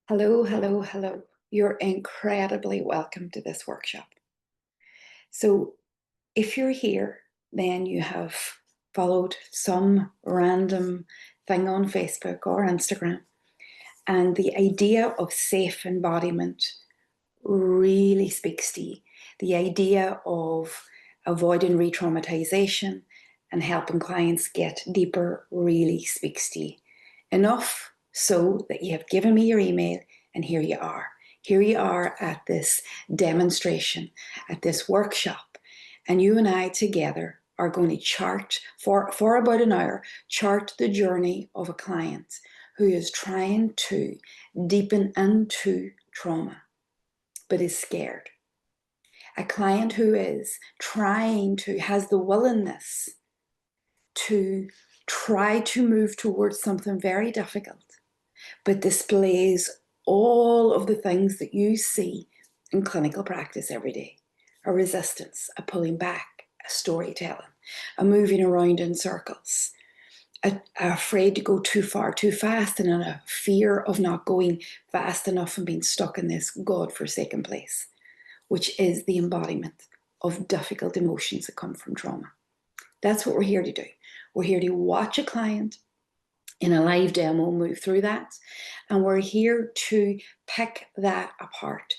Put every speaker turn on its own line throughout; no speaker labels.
Hello, hello, hello. You're incredibly welcome to this workshop. So, if you're here, then you have followed some random thing on Facebook or Instagram, and the idea of safe embodiment really speaks to you. The idea of avoiding re traumatization and helping clients get deeper really speaks to you. Enough so that you have given me your email, and here you are. Here you are at this demonstration, at this workshop, and you and I together are going to chart for about an hour, chart the journey of a client who is trying to deepen into trauma but is scared. A client who is has the willingness to try to move towards something very difficult, but displays all of the things that you see in clinical practice every day. A resistance, a pulling back, a storytelling, a moving around in circles, afraid to go too far, too fast, and a fear of not going fast enough and being stuck in this God-forsaken place, which is the embodiment of difficult emotions that come from trauma. That's what we're here to do. We're here to watch a client in a live demo move through that, and we're here to pick that apart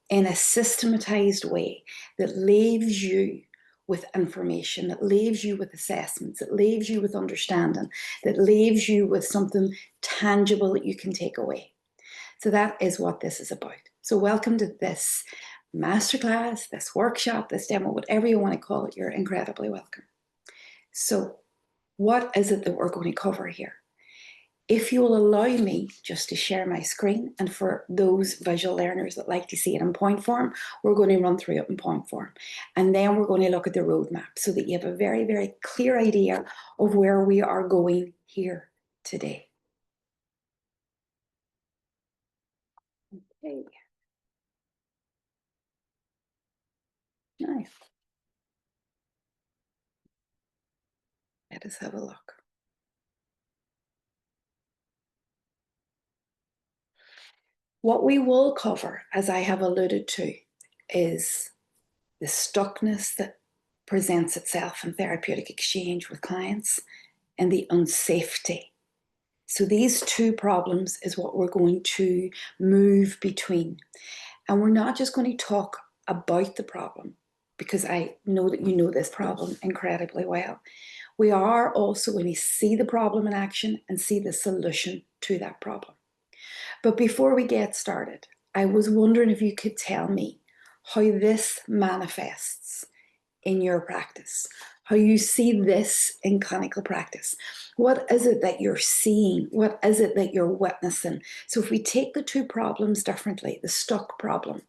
in a systematized way that leaves you with information, that leaves you with assessments, that leaves you with understanding, that leaves you with something tangible that you can take away. So that is what this is about. So welcome to this masterclass, this workshop, this demo, whatever you want to call it, you're incredibly welcome. So what is it that we're going to cover here? If you will allow me just to share my screen, and for those visual learners that like to see it in point form, we're going to run through it in point form. And then we're going to look at the roadmap so that you have a very, very clear idea of where we are going here today. Okay. Nice. Let us have a look. What we will cover, as I have alluded to, is the stuckness that presents itself in therapeutic exchange with clients and the unsafety. So these two problems is what we're going to move between. And we're not just going to talk about the problem, because I know that you know this problem incredibly well. We are also going to see the problem in action and see the solution to that problem. But before we get started, I was wondering if you could tell me how this manifests in your practice, how you see this in clinical practice. What is it that you're seeing? What is it that you're witnessing? So if we take the two problems differently, the stuck problem,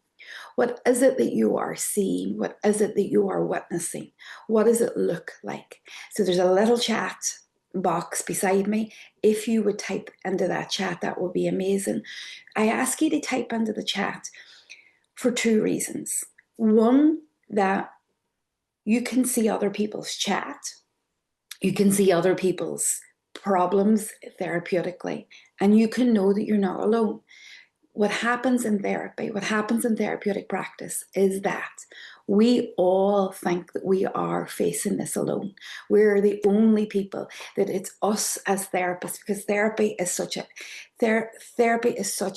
what is it that you are seeing? What is it that you are witnessing? What does it look like? So there's a little chat box beside me. If you would type into that chat, that would be amazing. I ask you to type into the chat for two reasons. One, that you can see other people's chat. You can see other people's problems therapeutically, and you can know that you're not alone. What happens in therapy, what happens in therapeutic practice is that we all think that we are facing this alone. We're the only people, that it's us as therapists, because therapy is such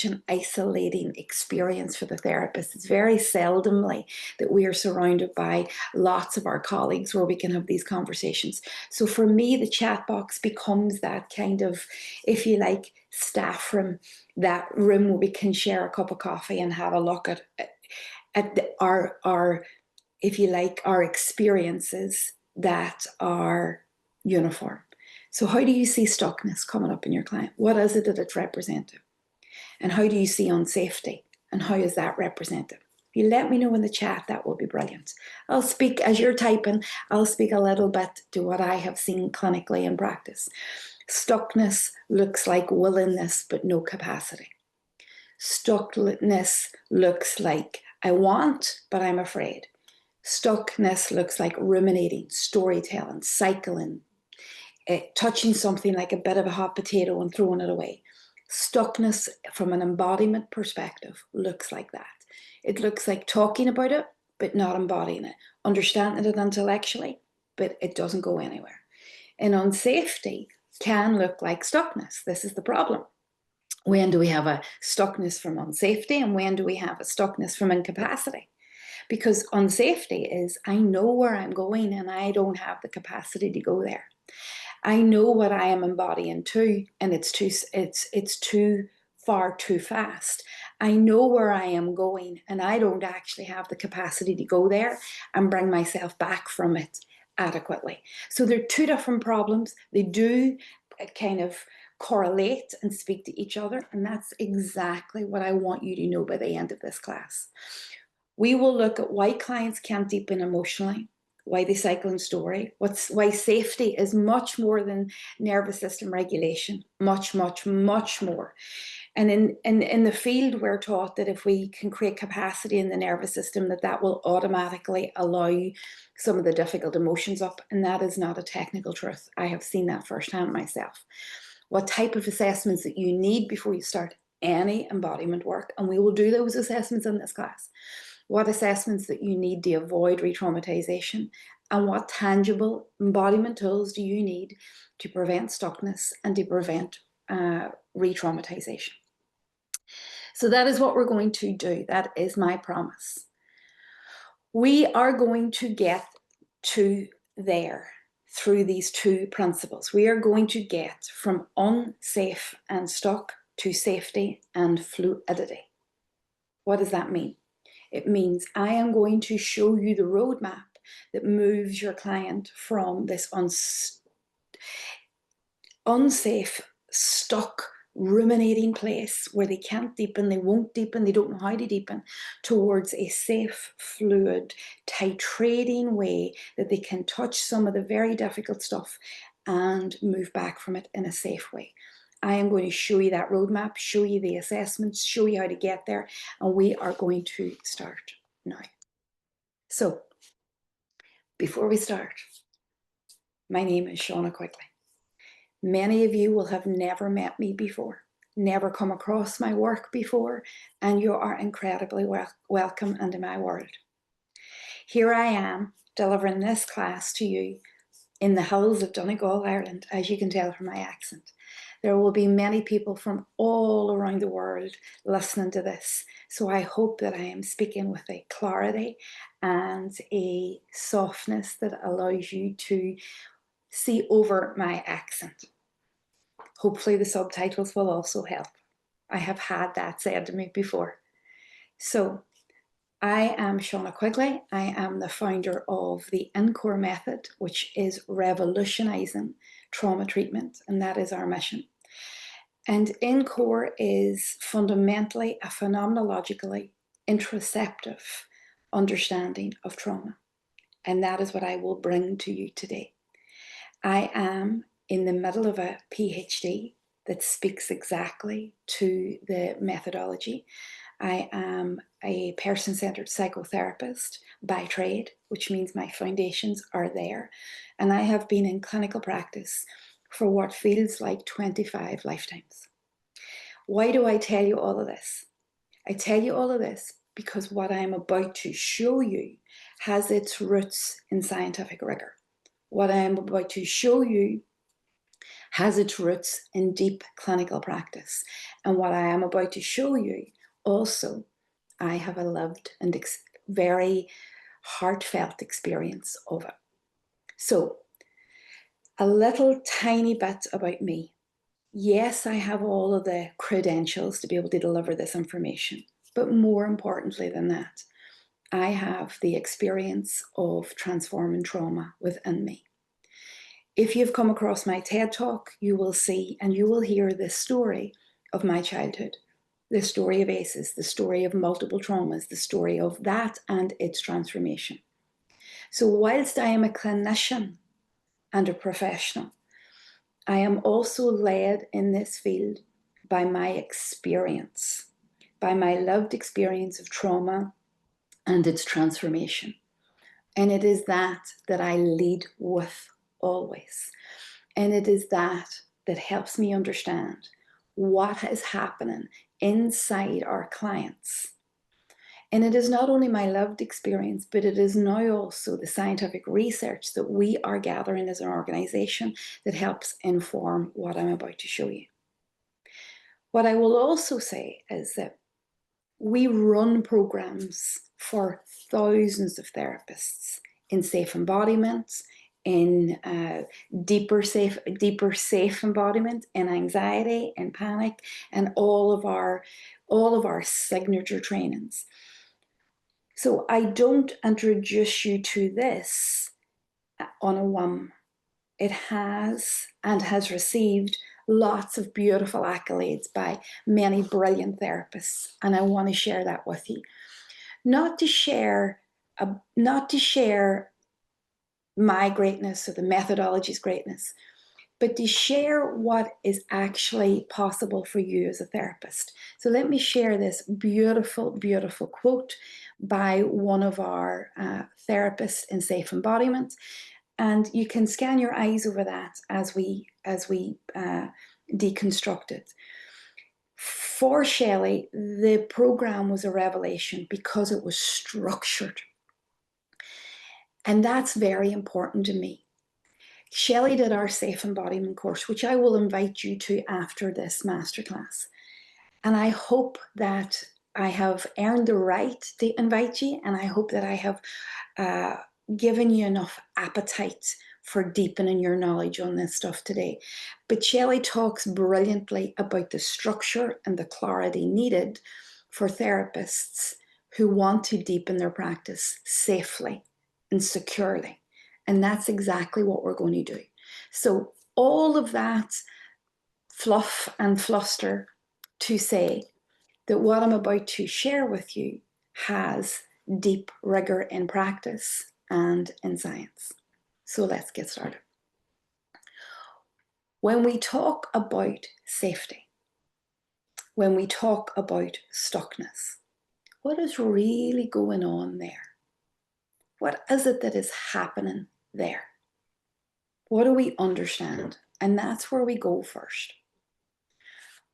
an isolating experience for the therapist. It's very seldomly that we are surrounded by lots of our colleagues where we can have these conversations. So for me, the chat box becomes that kind of, if you like, staff room, that room where we can share a cup of coffee and have a look at our, if you like, our experiences that are uniform. So how do you see stuckness coming up in your client? What is it that it's represented? And how do you see unsafety? And how is that represented? If you let me know in the chat, that will be brilliant. I'll speak, as you're typing, I'll speak a little bit to what I have seen clinically in practice. Stuckness looks like willingness, but no capacity. Stuckness looks like I want, but I'm afraid. Stuckness looks like ruminating, storytelling, cycling, touching something like a bit of a hot potato and throwing it away. Stuckness from an embodiment perspective looks like that. It looks like talking about it, but not embodying it, understanding it intellectually, but it doesn't go anywhere. And unsafety can look like stuckness. This is the problem. When do we have a stuckness from unsafety, and when do we have a stuckness from incapacity? Because unsafety is, I know where I'm going and I don't have the capacity to go there. I know what I am embodying to, and it's too far too fast. I know where I am going and I don't actually have the capacity to go there and bring myself back from it adequately. So they're two different problems. They do kind of correlate and speak to each other, and that's exactly what I want you to know by the end of this class. We will look at why clients can't deepen emotionally, why they cycle in story, why safety is much more than nervous system regulation, much, much, much more. And in the field, we're taught that if we can create capacity in the nervous system, that will automatically allow some of the difficult emotions up. And that is not a technical truth. I have seen that firsthand myself. What type of assessments that you need before you start any embodiment work, and we will do those assessments in this class. What assessments that you need to avoid re-traumatization, and what tangible embodiment tools do you need to prevent stuckness and to prevent re-traumatization. So that is what we're going to do. That is my promise. We are going to get to there through these two principles. We are going to get from unsafe and stuck to safety and fluidity. What does that mean? It means I am going to show you the roadmap that moves your client from this unsafe, stuck, ruminating place where they can't deepen, they won't deepen, they don't know how to deepen, towards a safe, fluid, titrating way that they can touch some of the very difficult stuff and move back from it in a safe way. I am going to show you that roadmap, show you the assessments, show you how to get there, and we are going to start now. So, before we start, my name is Shauna Quigley. Many of you will have never met me before, never come across my work before, and you are incredibly welcome into my world. Here I am delivering this class to you in the hills of Donegal, Ireland, as you can tell from my accent. There will be many people from all around the world listening to this, so I hope that I am speaking with a clarity and a softness that allows you to see over my accent. Hopefully the subtitles will also help. I have had that said to me before. So I am Shauna Quigley. I am the founder of the Encore method, which is revolutionizing trauma treatment, and that is our mission. And Encore is fundamentally a phenomenologically interoceptive understanding of trauma. And that is what I will bring to you today. I am in the middle of a PhD that speaks exactly to the methodology. I am a person-centered psychotherapist by trade, which means my foundations are there. And I have been in clinical practice for what feels like 25 lifetimes. Why do I tell you all of this? I tell you all of this because what I'm about to show you has its roots in scientific rigor. What I am about to show you has its roots in deep clinical practice. And what I am about to show you also, I have a lived and very heartfelt experience of it. So, a little tiny bit about me. Yes, I have all of the credentials to be able to deliver this information, but more importantly than that, I have the experience of transforming trauma within me. If you've come across my TED Talk, you will see and you will hear the story of my childhood, the story of ACEs, the story of multiple traumas, the story of that and its transformation. So whilst I am a clinician and a professional, I am also led in this field by my experience, by my lived experience of trauma and its transformation. And it is that I lead with always. And it is that helps me understand what is happening inside our clients. And it is not only my lived experience, but it is now also the scientific research that we are gathering as an organization that helps inform what I'm about to show you. What I will also say is that we run programs for thousands of therapists in safe embodiment, in deeper safe embodiment, in anxiety, in panic, and all of our signature trainings. So I don't introduce you to this on a whim. It has and has received lots of beautiful accolades by many brilliant therapists, and I want to share that with you. Not to share my greatness or the methodology's greatness, but to share what is actually possible for you as a therapist. So let me share this beautiful, beautiful quote by one of our therapists in safe embodiment. And you can scan your eyes over that as we deconstruct it. For Shelley, the program was a revelation because it was structured. And that's very important to me. Shelley did our safe embodiment course, which I will invite you to after this masterclass. And I hope that I have earned the right to invite you, and I hope that I have given you enough appetite for deepening your knowledge on this stuff today. But Shelley talks brilliantly about the structure and the clarity needed for therapists who want to deepen their practice safely and securely. And that's exactly what we're going to do. So all of that fluff and fluster to say that what I'm about to share with you has deep rigor in practice and in science. So let's get started. When we talk about safety, when we talk about stuckness, what is really going on there? What is it that is happening there? What do we understand? And that's where we go first.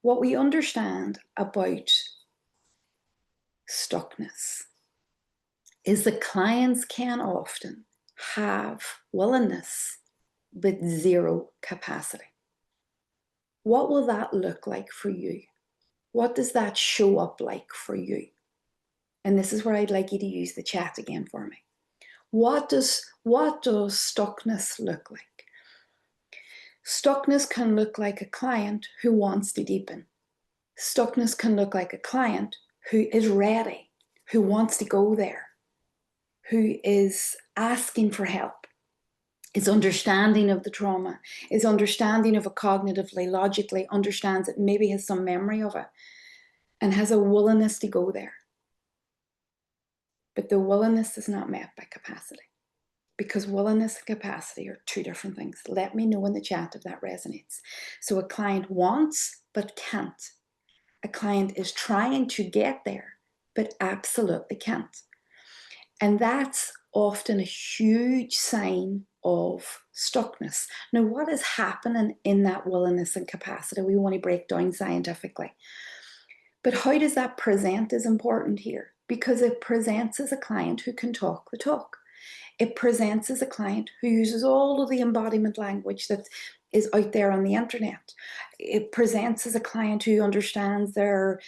What we understand about stuckness is that clients can often have willingness but zero capacity. What will that look like for you? What does that show up like for you? And this is where I'd like you to use the chat again for me. What does stuckness look like? Stuckness can look like a client who wants to deepen. Stuckness can look like a client who is ready, who wants to go there, who is asking for help, is understanding of the trauma, is understanding of it cognitively, logically, understands it, maybe has some memory of it, and has a willingness to go there. But the willingness is not met by capacity, because willingness and capacity are two different things. Let me know in the chat if that resonates. So a client wants but can't. A client is trying to get there, but absolutely can't. And that's often a huge sign of stuckness. Now, what is happening in that willingness and capacity? We want to break down scientifically. But how does that present is important here, because it presents as a client who can talk the talk. It presents as a client who uses all of the embodiment language that is out there on the internet. It presents as a client who understands their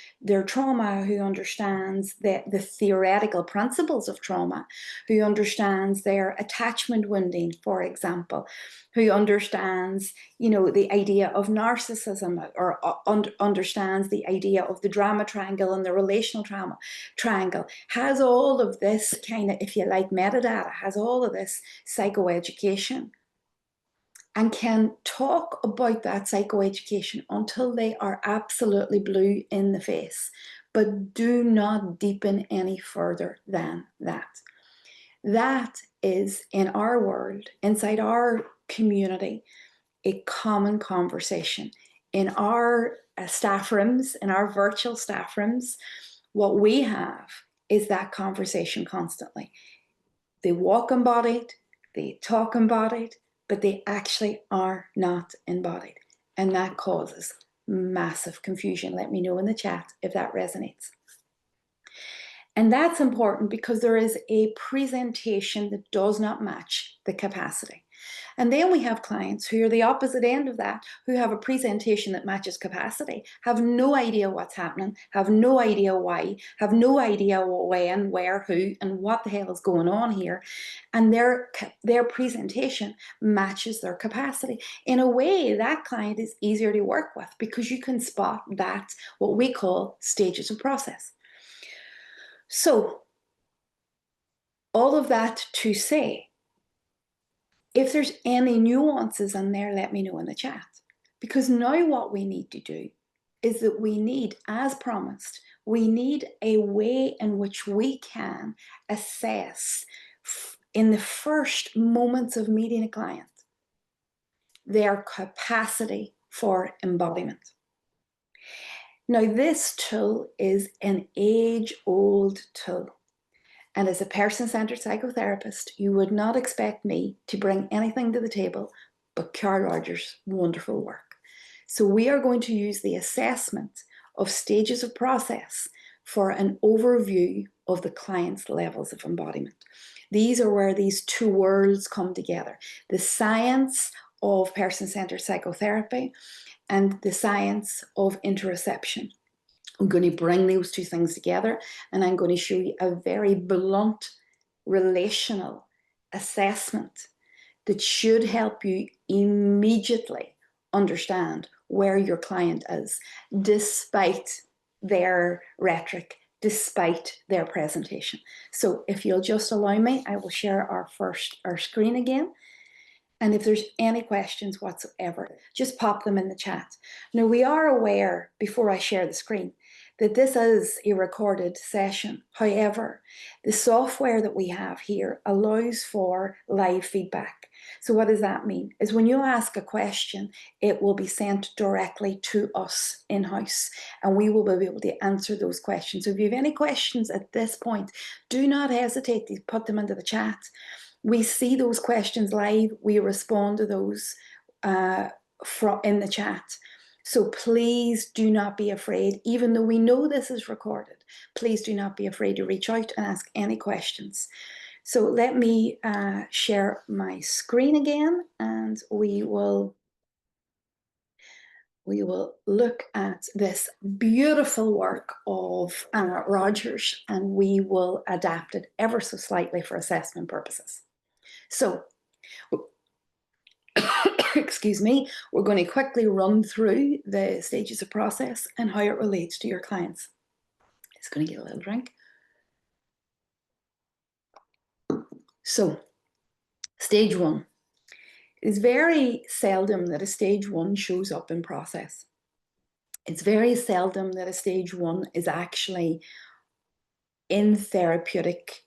trauma, who understands the theoretical principles of trauma, who understands their attachment wounding, for example, who understands, the idea of narcissism, or understands the idea of the drama triangle and the relational trauma triangle, has all of this kind of, if you like, metadata, has all of this psychoeducation, and can talk about that psychoeducation until they are absolutely blue in the face, but do not deepen any further than that. That is, in our world, inside our community, a common conversation. In our staff rooms, in our virtual staff rooms, what we have is that conversation constantly. They walk embodied, they talk embodied, but they actually are not embodied. And that causes massive confusion. Let me know in the chat if that resonates. And that's important because there is a presentation that does not match the capacity. And then we have clients who are the opposite end of that, who have a presentation that matches capacity, have no idea what's happening, have no idea why, have no idea when, where, who, and what the hell is going on here. And their presentation matches their capacity. In a way, that client is easier to work with because you can spot that, what we call stages of process. So, all of that to say, if there's any nuances in there, let me know in the chat. Because now what we need to do is that we need, as promised, we need a way in which we can assess in the first moments of meeting a client their capacity for embodiment. Now, this tool is an age-old tool. And as a person-centered psychotherapist, you would not expect me to bring anything to the table but Carl Rogers' wonderful work. So we are going to use the assessment of stages of process for an overview of the client's levels of embodiment. These are where these two worlds come together. The science of person-centered psychotherapy and the science of interoception. I'm going to bring those two things together, and I'm going to show you a very blunt relational assessment that should help you immediately understand where your client is, despite their rhetoric, despite their presentation. So if you'll just allow me, I will share our screen again. And if there's any questions whatsoever, just pop them in the chat. Now, we are aware, before I share the screen, that this is a recorded session. However, the software that we have here allows for live feedback. So what does that mean? Is when you ask a question, it will be sent directly to us in-house, and we will be able to answer those questions. So if you have any questions at this point, do not hesitate to put them into the chat. We see those questions live. We respond to those in the chat. So please do not be afraid, even though we know this is recorded, please do not be afraid to reach out and ask any questions. So let me share my screen again, and we will look at this beautiful work of Rogers, and we will adapt it ever so slightly for assessment purposes. So, excuse me, we're going to quickly run through the stages of process and how it relates to your clients. Just going to get a little drink. So, stage one. It's very seldom that a stage one shows up in process. It's very seldom that a stage one is actually in therapeutic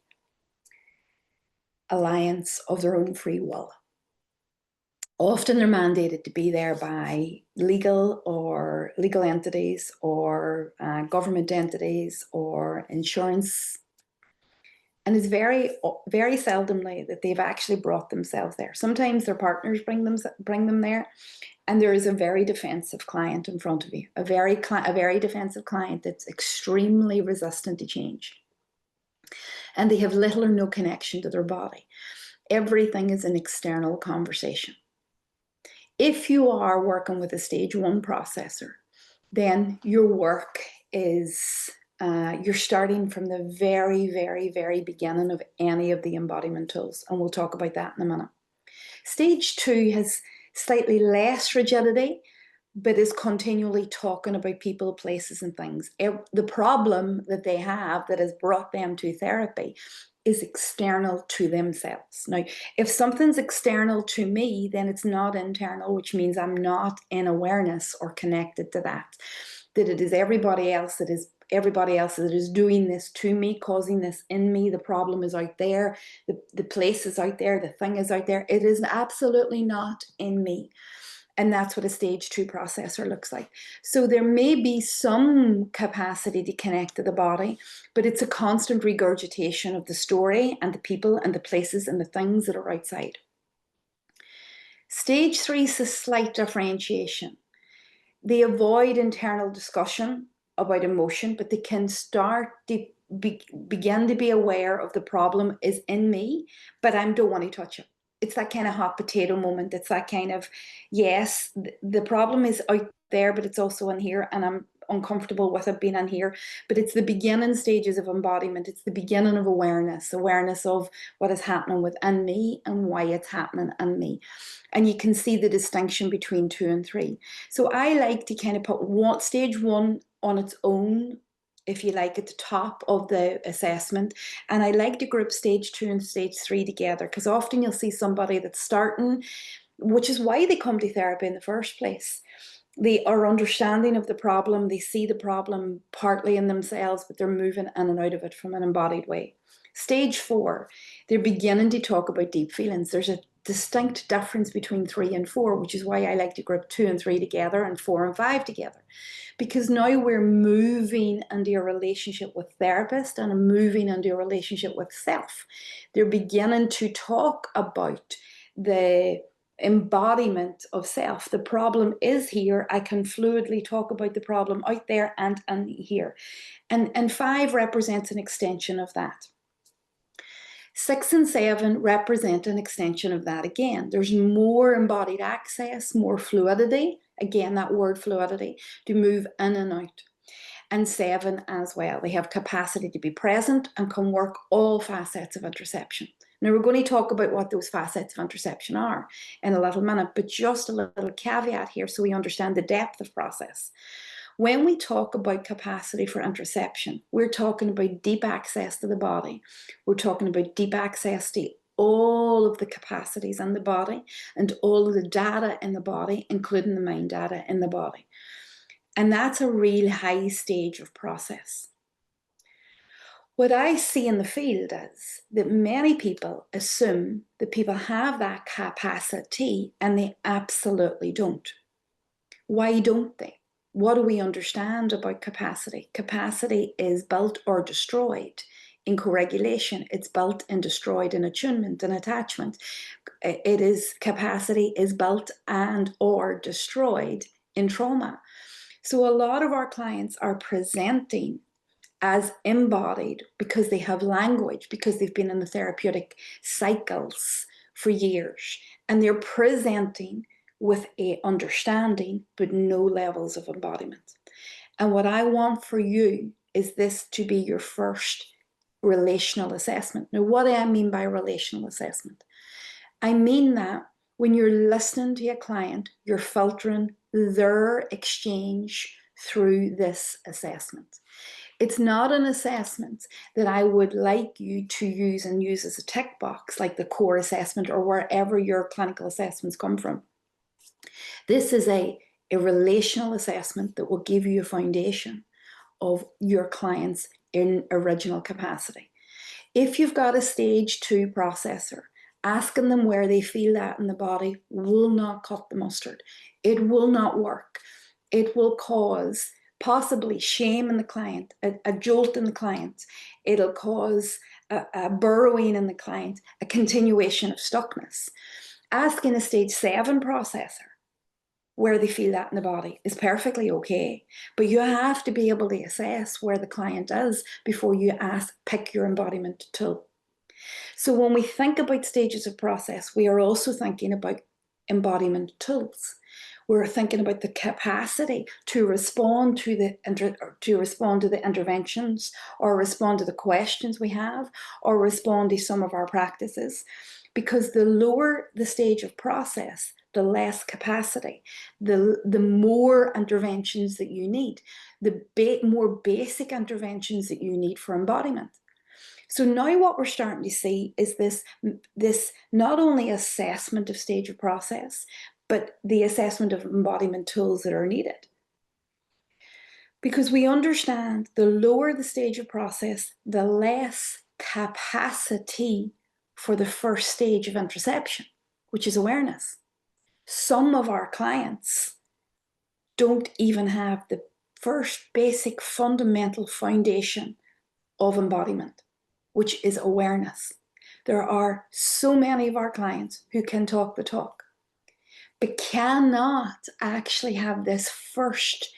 alliance of their own free will. Often they're mandated to be there by legal entities or government entities or insurance. And it's very, very seldomly that they've actually brought themselves there. Sometimes their partners bring them there, and there is a very defensive client in front of you, a very defensive client that's extremely resistant to change. And they have little or no connection to their body. Everything is an external conversation. If you are working with a stage one processor, then your work is, you're starting from the very, very, very beginning of any of the embodiment tools. And we'll talk about that in a minute. Stage two has slightly less rigidity, but is continually talking about people, places, and things. The problem that they have that has brought them to therapy is external to themselves. Now, if something's external to me, then it's not internal, which means I'm not in awareness or connected to that. That it is everybody else that is doing this to me, causing this in me. The problem is out there, the place is out there, the thing is out there. It is absolutely not in me. And that's what a stage two processor looks like. So there may be some capacity to connect to the body, but it's a constant regurgitation of the story and the people and the places and the things that are outside. Stage three is a slight differentiation. they avoid internal discussion about emotion, but they can start to begin to be aware of the problem is in me, but I don't want to touch it. It's that kind of hot potato moment. It's that kind of, yes, the problem is out there, but it's also in here, and I'm uncomfortable with it being in here. But it's the beginning stages of embodiment. It's the beginning of awareness of what is happening within me and why it's happening in me. And you can see the distinction between 2 and 3. So I like to kind of put stage 1 on its own, if you like, at the top of the assessment. And I like to group stage 2 and stage 3 together, because often you'll see somebody that's starting, which is why they come to therapy in the first place. They are understanding of the problem. They see the problem partly in themselves, but they're moving in and out of it from an embodied way. Stage 4, they're beginning to talk about deep feelings. There's a distinct difference between 3 and 4, which is why I like to group 2 and 3 together and 4 and 5 together. Because now we're moving into a relationship with therapist and moving into a relationship with self. They're beginning to talk about the embodiment of self. The problem is here. I can fluidly talk about the problem out there and here. And 5 represents an extension of that. 6 and 7 represent an extension of that again. There's more embodied access, more fluidity. Again, that word fluidity, to move in and out. And 7 as well. They have capacity to be present and can work all facets of interoception. Now, we're going to talk about what those facets of interoception are in a little minute, but just a little caveat here so we understand the depth of process. When we talk about capacity for interoception, we're talking about deep access to the body. We're talking about deep access to all of the capacities in the body and all of the data in the body, including the mind data in the body. And that's a real high stage of process. What I see in the field is that many people assume that people have that capacity, and they absolutely don't. Why don't they? What do we understand about capacity? Capacity is built or destroyed in co-regulation. It's built and destroyed in attunement and attachment. Capacity is built and or destroyed in trauma. So a lot of our clients are presenting as embodied because they have language, because they've been in the therapeutic cycles for years, and they're presenting with a understanding but no levels of embodiment. And what I want for you is this to be your first relational assessment. Now, what do I mean by relational assessment? I mean that when you're listening to a client, you're filtering their exchange through this assessment. It's not an assessment that I would like you to use as a tick box, like the core assessment or wherever your clinical assessments come from. This is a relational assessment that will give you a foundation of your client's original capacity. If you've got a stage 2 processor, asking them where they feel that in the body will not cut the mustard. It will not work. It will cause possibly shame in the client, a jolt in the client. It'll cause a burrowing in the client, a continuation of stuckness. Asking a stage 7 processor where they feel that in the body is perfectly okay, but you have to be able to assess where the client is before you pick your embodiment tool. So when we think about stages of process, we are also thinking about embodiment tools. We're thinking about the capacity to respond to the interventions, or respond to the questions we have, or respond to some of our practices. Because the lower the stage of process, the less capacity, the more interventions that you need, the more basic interventions that you need for embodiment. So now what we're starting to see is this not only assessment of stage of process, but the assessment of embodiment tools that are needed. Because we understand the lower the stage of process, the less capacity for the first stage of interoception, which is awareness. Some of our clients don't even have the first basic fundamental foundation of embodiment, which is awareness. There are so many of our clients who can talk the talk, but cannot actually have this first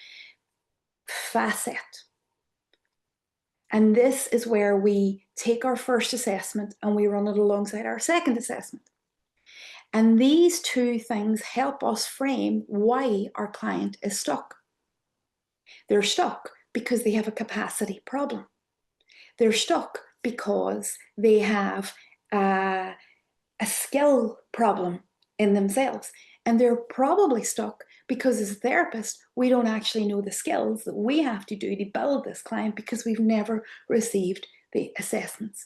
facet. And this is where we take our first assessment and we run it alongside our second assessment. And these two things help us frame why our client is stuck. They're stuck because they have a capacity problem. They're stuck because they have a skill problem in themselves. And they're probably stuck because as a therapist, we don't actually know the skills that we have to do to build this client because we've never received the assessments.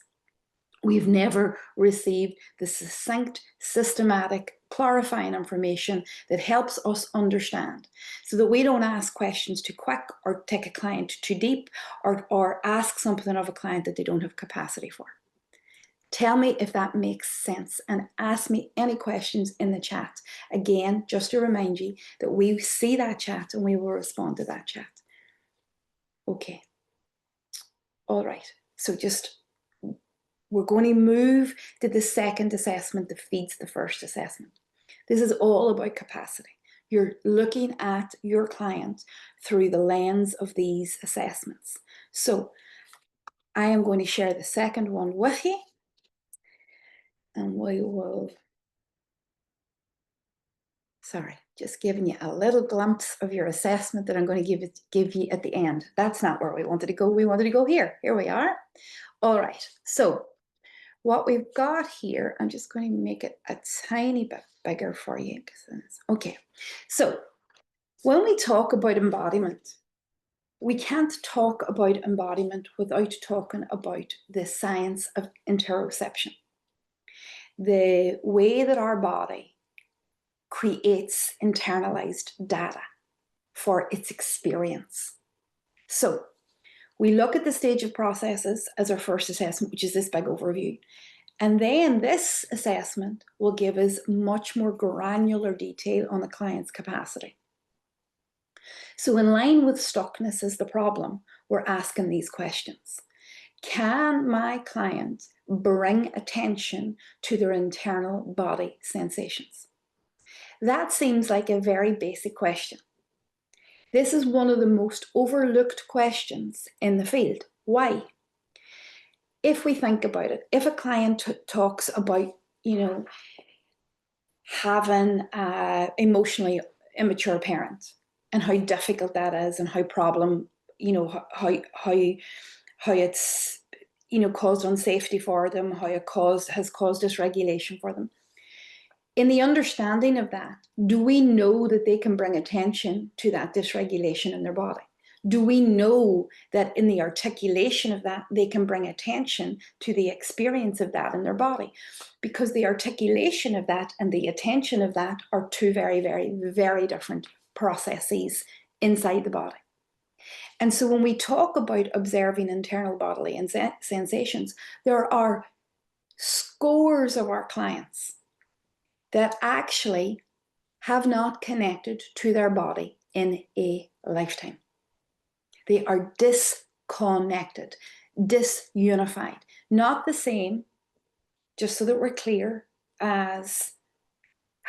We've never received the succinct, systematic, clarifying information that helps us understand so that we don't ask questions too quick or take a client too deep or ask something of a client that they don't have capacity for. Tell me if that makes sense and ask me any questions in the chat. Again, just to remind you that we see that chat and we will respond to that chat. Okay. All right. So we're going to move to the second assessment that feeds the first assessment. This is all about capacity. You're looking at your client through the lens of these assessments. So I am going to share the second one with you. And we will, sorry, just giving you a little glimpse of your assessment that I'm going to give you at the end. That's not where we wanted to go. We wanted to go here. Here we are. All right. So what we've got here, I'm just going to make it a tiny bit bigger for you. Okay. So when we talk about embodiment, we can't talk about embodiment without talking about the science of interoception. The way that our body creates internalized data for its experience. So we look at the stage of processes as our first assessment, which is this big overview. And then this assessment will give us much more granular detail on the client's capacity. So in line with stuckness as the problem, we're asking these questions. Can my client bring attention to their internal body sensations? That seems like a very basic question. This is one of the most overlooked questions in the field. Why? If we think about it, if a client talks about, having an emotionally immature parent and how difficult that is and how it's caused unsafety for them, how it has caused dysregulation for them. In the understanding of that, do we know that they can bring attention to that dysregulation in their body? Do we know that in the articulation of that, they can bring attention to the experience of that in their body? Because the articulation of that and the attention of that are two very, very, very different processes inside the body. And so when we talk about observing internal bodily sensations, there are scores of our clients that actually have not connected to their body in a lifetime. They are disconnected, disunified, not the same, just so that we're clear, as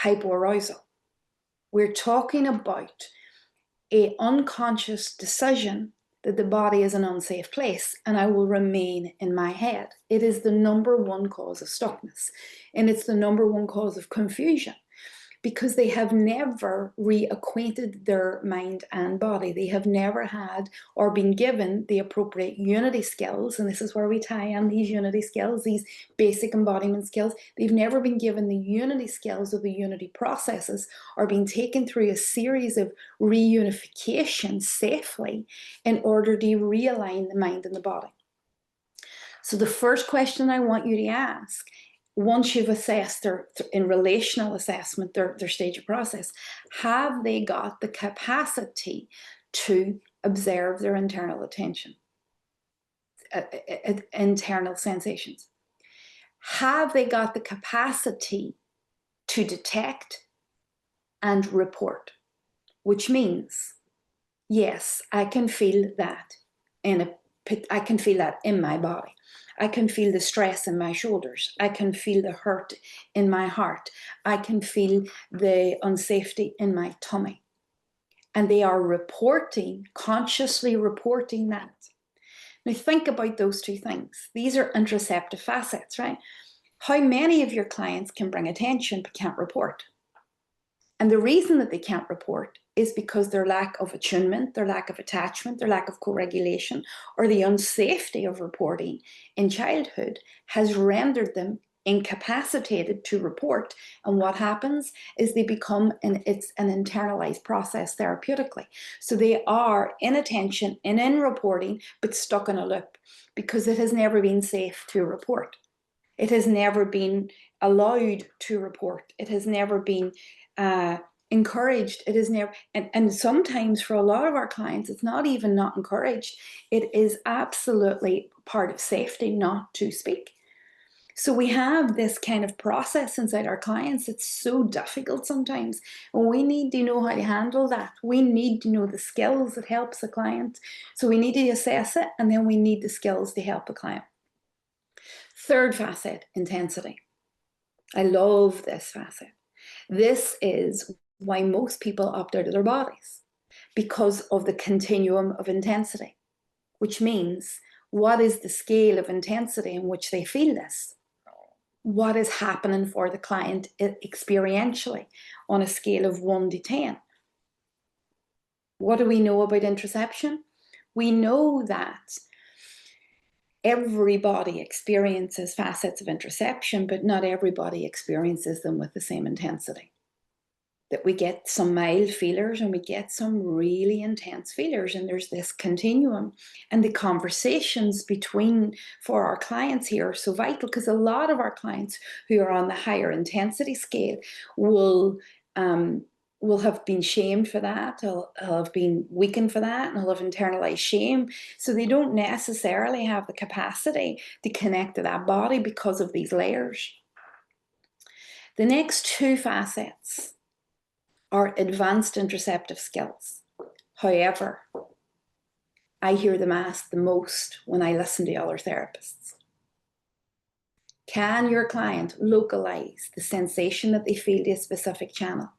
hypoarousal. We're talking about an unconscious decision that the body is an unsafe place and I will remain in my head. It is the #1 cause of stuckness, and it's the #1 cause of confusion because they have never reacquainted their mind and body. They have never had or been given the appropriate unity skills, and this is where we tie in these unity skills, these basic embodiment skills. They've never been given the unity skills or the unity processes or been taken through a series of reunification safely in order to realign the mind and the body. So the first question I want you to ask, once you've assessed in relational assessment, their stage of process, have they got the capacity to observe their internal attention, internal sensations? Have they got the capacity to detect and report? Which means, yes, I can feel that in I can feel that in my body. I can feel the stress in my shoulders. I can feel the hurt in my heart. I can feel the unsafety in my tummy. And they are reporting, consciously reporting that. Now think about those two things. These are interoceptive facets, right? How many of your clients can bring attention but can't report? And the reason that they can't report is because their lack of attunement, their lack of attachment, their lack of co-regulation, or the unsafety of reporting in childhood has rendered them incapacitated to report. And what happens is they become, it's an internalized process therapeutically. So they are in attention and in reporting, but stuck in a loop because it has never been safe to report. It has never been allowed to report. It has never been encouraged. It is never, and sometimes for a lot of our clients, it's not even not encouraged. It is absolutely part of safety not to speak. So we have this kind of process inside our clients. It's so difficult sometimes. And we need to know how to handle that. We need to know the skills that helps a client. So we need to assess it, and then we need the skills to help a client. Third facet, intensity. I love this facet. This is why most people opt out of their bodies, because of the continuum of intensity, which means what is the scale of intensity in which they feel this? What is happening for the client experientially on a scale of 1 to 10? What do we know about interoception? We know that everybody experiences facets of interoception, but not everybody experiences them with the same intensity. That we get some mild feelers and we get some really intense feelers, and there's this continuum. And the conversations between, for our clients here, are so vital, because a lot of our clients who are on the higher intensity scale will have been shamed for that, will have been weakened for that, and will have internalized shame. So they don't necessarily have the capacity to connect to that body because of these layers. The next two facets are advanced interoceptive skills. However, I hear them asked the most when I listen to other therapists. Can your client localize the sensation that they feel to a specific channel?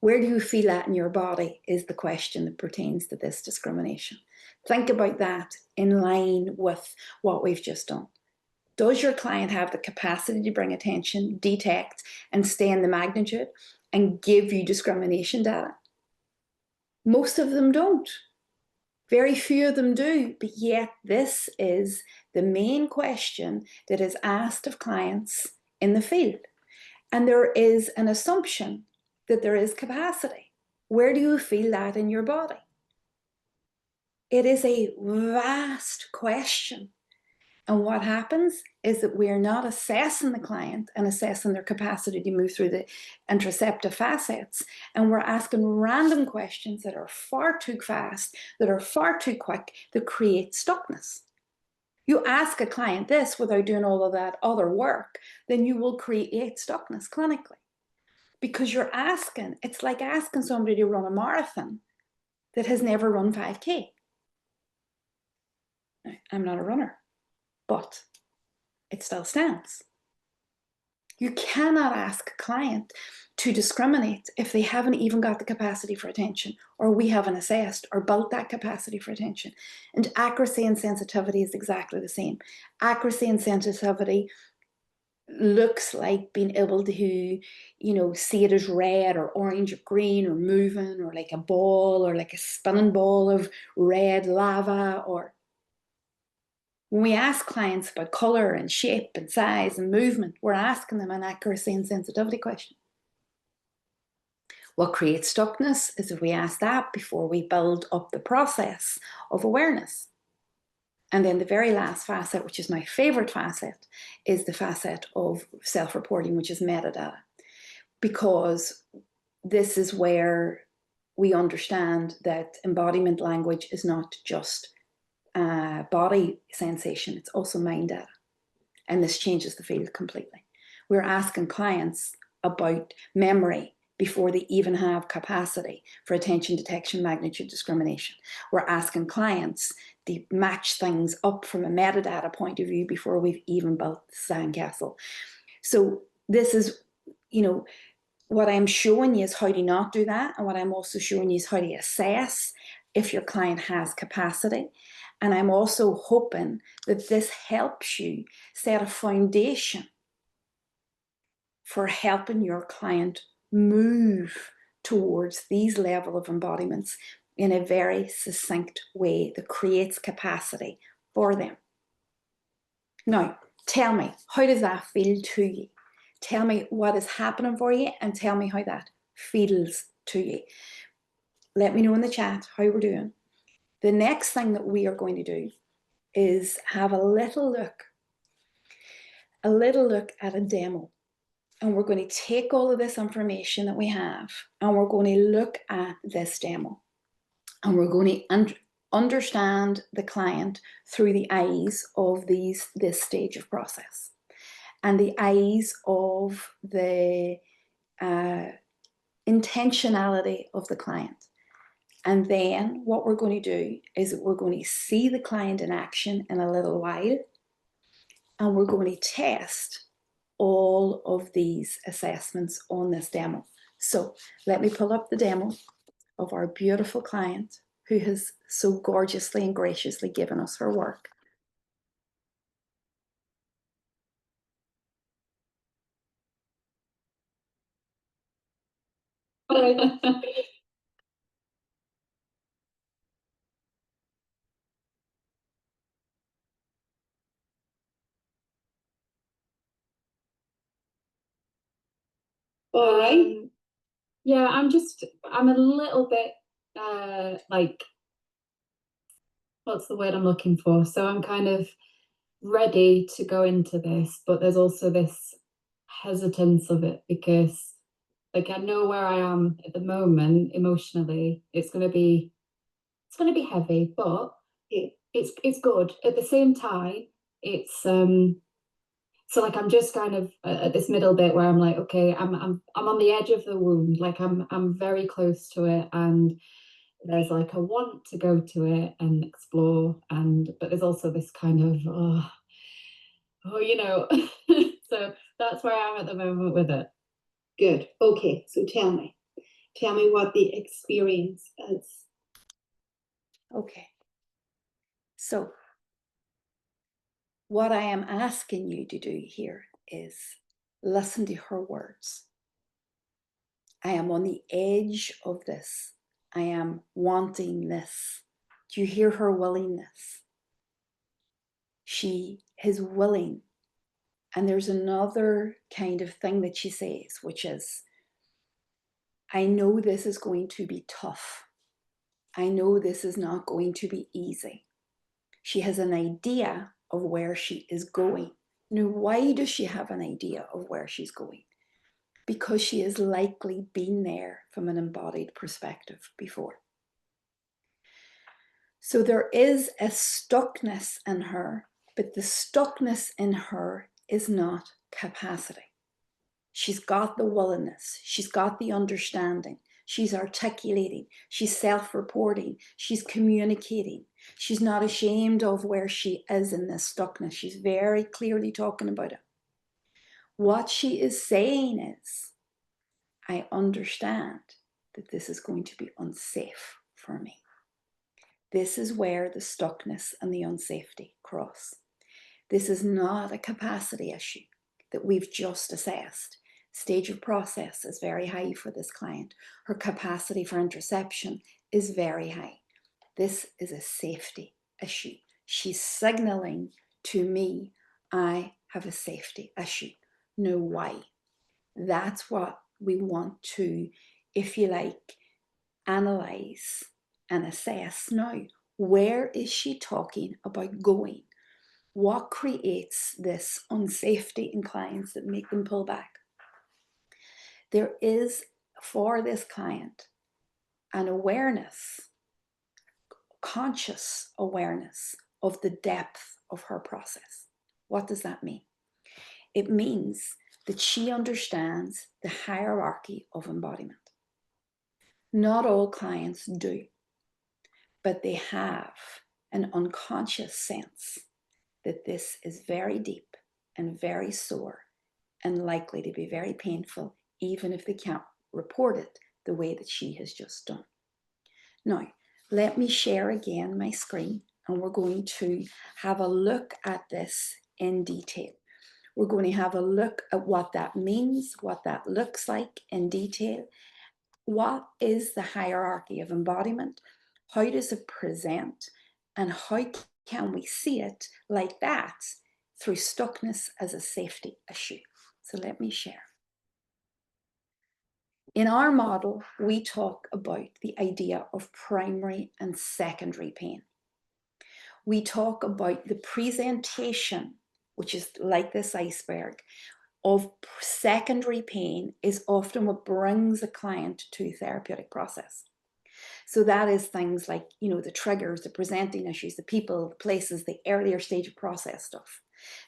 Where do you feel that in your body is the question that pertains to this discrimination. Think about that in line with what we've just done. Does your client have the capacity to bring attention, detect, and stay in the magnitude and give you discrimination data? Most of them don't. Very few of them do, but yet this is the main question that is asked of clients in the field. And there is an assumption that there is capacity. Where do you feel that in your body? It is a vast question. And what happens is that we are not assessing the client and assessing their capacity to move through the interoceptive facets. And we're asking random questions that are far too fast, that are far too quick, that create stuckness. You ask a client this without doing all of that other work, then you will create stuckness clinically. Because you're asking, it's like asking somebody to run a marathon that has never run 5K. Now, I'm not a runner, but it still stands. You cannot ask a client to discriminate if they haven't even got the capacity for attention, or we haven't assessed or built that capacity for attention. And accuracy and sensitivity is exactly the same. Accuracy and sensitivity looks like being able to, see it as red or orange or green or moving, or like a ball, or like a spinning ball of red lava. Or when we ask clients about color and shape and size and movement, we're asking them an accuracy and sensitivity question. What creates stuckness is if we ask that before we build up the process of awareness. And then the very last facet, which is my favorite facet, is the facet of self-reporting, which is metadata. Because this is where we understand that embodiment language is not just body sensation, it's also mind data. And this changes the field completely. We're asking clients about memory, before they even have capacity for attention, detection, magnitude, discrimination. We're asking clients to match things up from a metadata point of view before we've even built the sandcastle. So this is, what I'm showing you is how to not do that. And what I'm also showing you is how to assess if your client has capacity. And I'm also hoping that this helps you set a foundation for helping your client move towards these level of embodiments in a very succinct way that creates capacity for them. Now, tell me, how does that feel to you? Tell me what is happening for you and tell me how that feels to you. Let me know in the chat how we're doing. The next thing that we are going to do is have a little look at a demo. And we're going to take all of this information that we have and we're going to look at this demo. And we're going to understand the client through the eyes of this stage of process and the eyes of the intentionality of the client. And then what we're going to do is we're going to see the client in action in a little while, and we're going to test all of these assessments on this demo. So let me pull up the demo of our beautiful client who has so gorgeously and graciously given us her work.
All right. Yeah, I'm a little bit like, what's the word I'm looking for? So I'm kind of ready to go into this, but there's also this hesitance of it because like I know where I am at the moment emotionally. It's gonna be heavy, but it's good. At the same time, it's so like I'm just kind of at this middle bit where I'm like, okay, I'm on the edge of the wound, like I'm very close to it, and there's like a want to go to it and explore, but there's also this kind of so that's where I am at the moment with it.
Good. Okay, so tell me what the experience is.
Okay. So what I am asking you to do here is listen to her words. I am on the edge of this. I am wanting this. Do you hear her willingness? She is willing. And there's another kind of thing that she says, which is, I know this is going to be tough. I know this is not going to be easy. She has an idea of where she is going. Now, why does she have an idea of where she's going? Because she has likely been there from an embodied perspective before. So there is a stuckness in her, but the stuckness in her is not capacity. She's got the willingness, she's got the understanding, she's articulating, she's self-reporting, she's communicating. She's not ashamed of where she is in this stuckness. She's very clearly talking about it. What she is saying is, I understand that this is going to be unsafe for me. This is where the stuckness and the unsafety cross. This is not a capacity issue that we've just assessed. Stage of process is very high for this client. Her capacity for interception is very high. This is a safety issue. She's signaling to me, I have a safety issue. Know why? That's what we want to, if you like, analyze and assess now. Where is she talking about going? What creates this unsafety in clients that make them pull back? There is, for this client, an awareness, conscious awareness of the depth of her process. What does that mean? It means that she understands the hierarchy of embodiment. Not all clients do, but they have an unconscious sense that this is very deep and very sore and likely to be very painful, even if they can't report it the way that she has just done. Now, let me share again my screen, and we're going to have a look at this in detail. We're going to have a look at what that means, what that looks like in detail. What is the hierarchy of embodiment? How does it present? And how can we see it like that through stuckness as a safety issue? So let me share. In our model, we talk about the idea of primary and secondary pain. We talk about the presentation, which is like this iceberg, of secondary pain is often what brings a client to therapeutic process. So that is things like, the triggers, the presenting issues, the people, the places, the earlier stage of process stuff,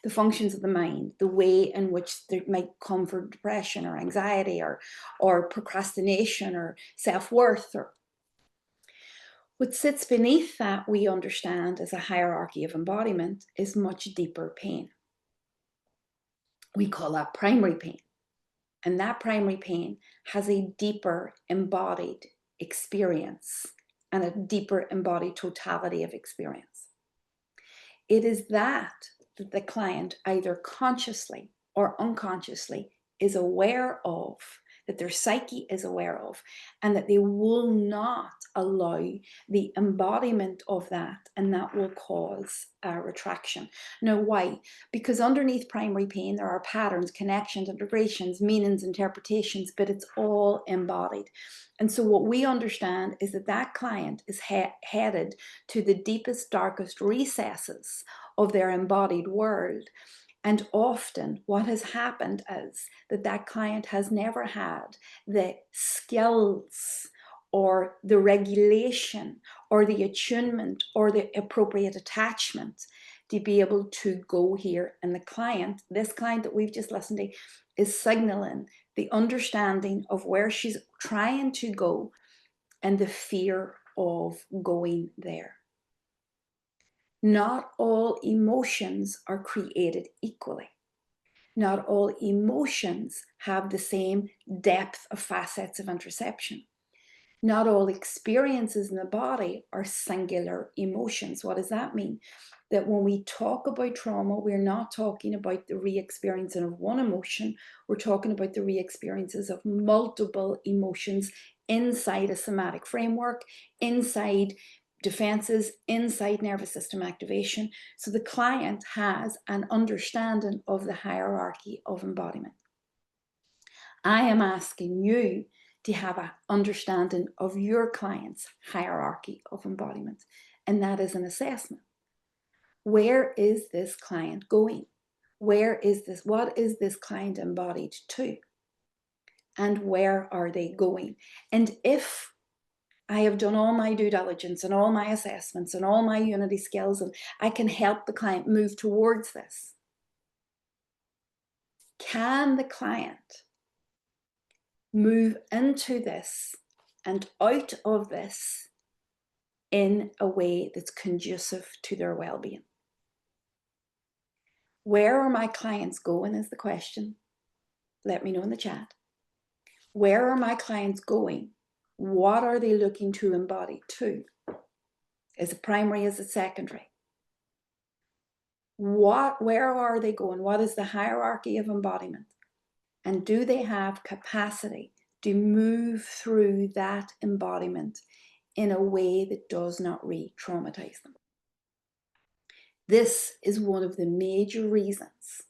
the functions of the mind, the way in which they might come for depression or anxiety or procrastination or self-worth. Or what sits beneath that we understand as a hierarchy of embodiment is much deeper pain. We call that primary pain. And that primary pain has a deeper embodied experience and a deeper embodied totality of experience. It is that the client either consciously or unconsciously is aware of, that their psyche is aware of, and that they will not allow the embodiment of that, and that will cause a retraction. Now, why? Because underneath primary pain, there are patterns, connections, integrations, meanings, interpretations, but it's all embodied. And so what we understand is that client is headed to the deepest, darkest recesses of their embodied world. And often what has happened is that client has never had the skills or the regulation or the attunement or the appropriate attachment to be able to go here. And this client that we've just listened to, is signaling the understanding of where she's trying to go and the fear of going there. Not all emotions are created equally. Not all emotions have the same depth of facets of interception. Not all experiences in the body are singular emotions. What does that mean? That when we talk about trauma, we're not talking about the re-experiencing of one emotion. We're talking about the re-experiences of multiple emotions inside a somatic framework, inside defenses, inside nervous system activation. So the client has an understanding of the hierarchy of embodiment. I am asking you to have an understanding of your client's hierarchy of embodiment, and that is an assessment. Where is this client going? What is this client embodied to? And where are they going? And if I have done all my due diligence and all my assessments and all my unity skills, and I can help the client move towards this, can the client move into this and out of this in a way that's conducive to their well-being? Where are my clients going is the question. Let me know in the chat. Where are my clients going? What are they looking to embody to? Is it primary? Is it secondary? Where are they going? What is the hierarchy of embodiment? And do they have capacity to move through that embodiment in a way that does not re-traumatize them? This is one of the major reasons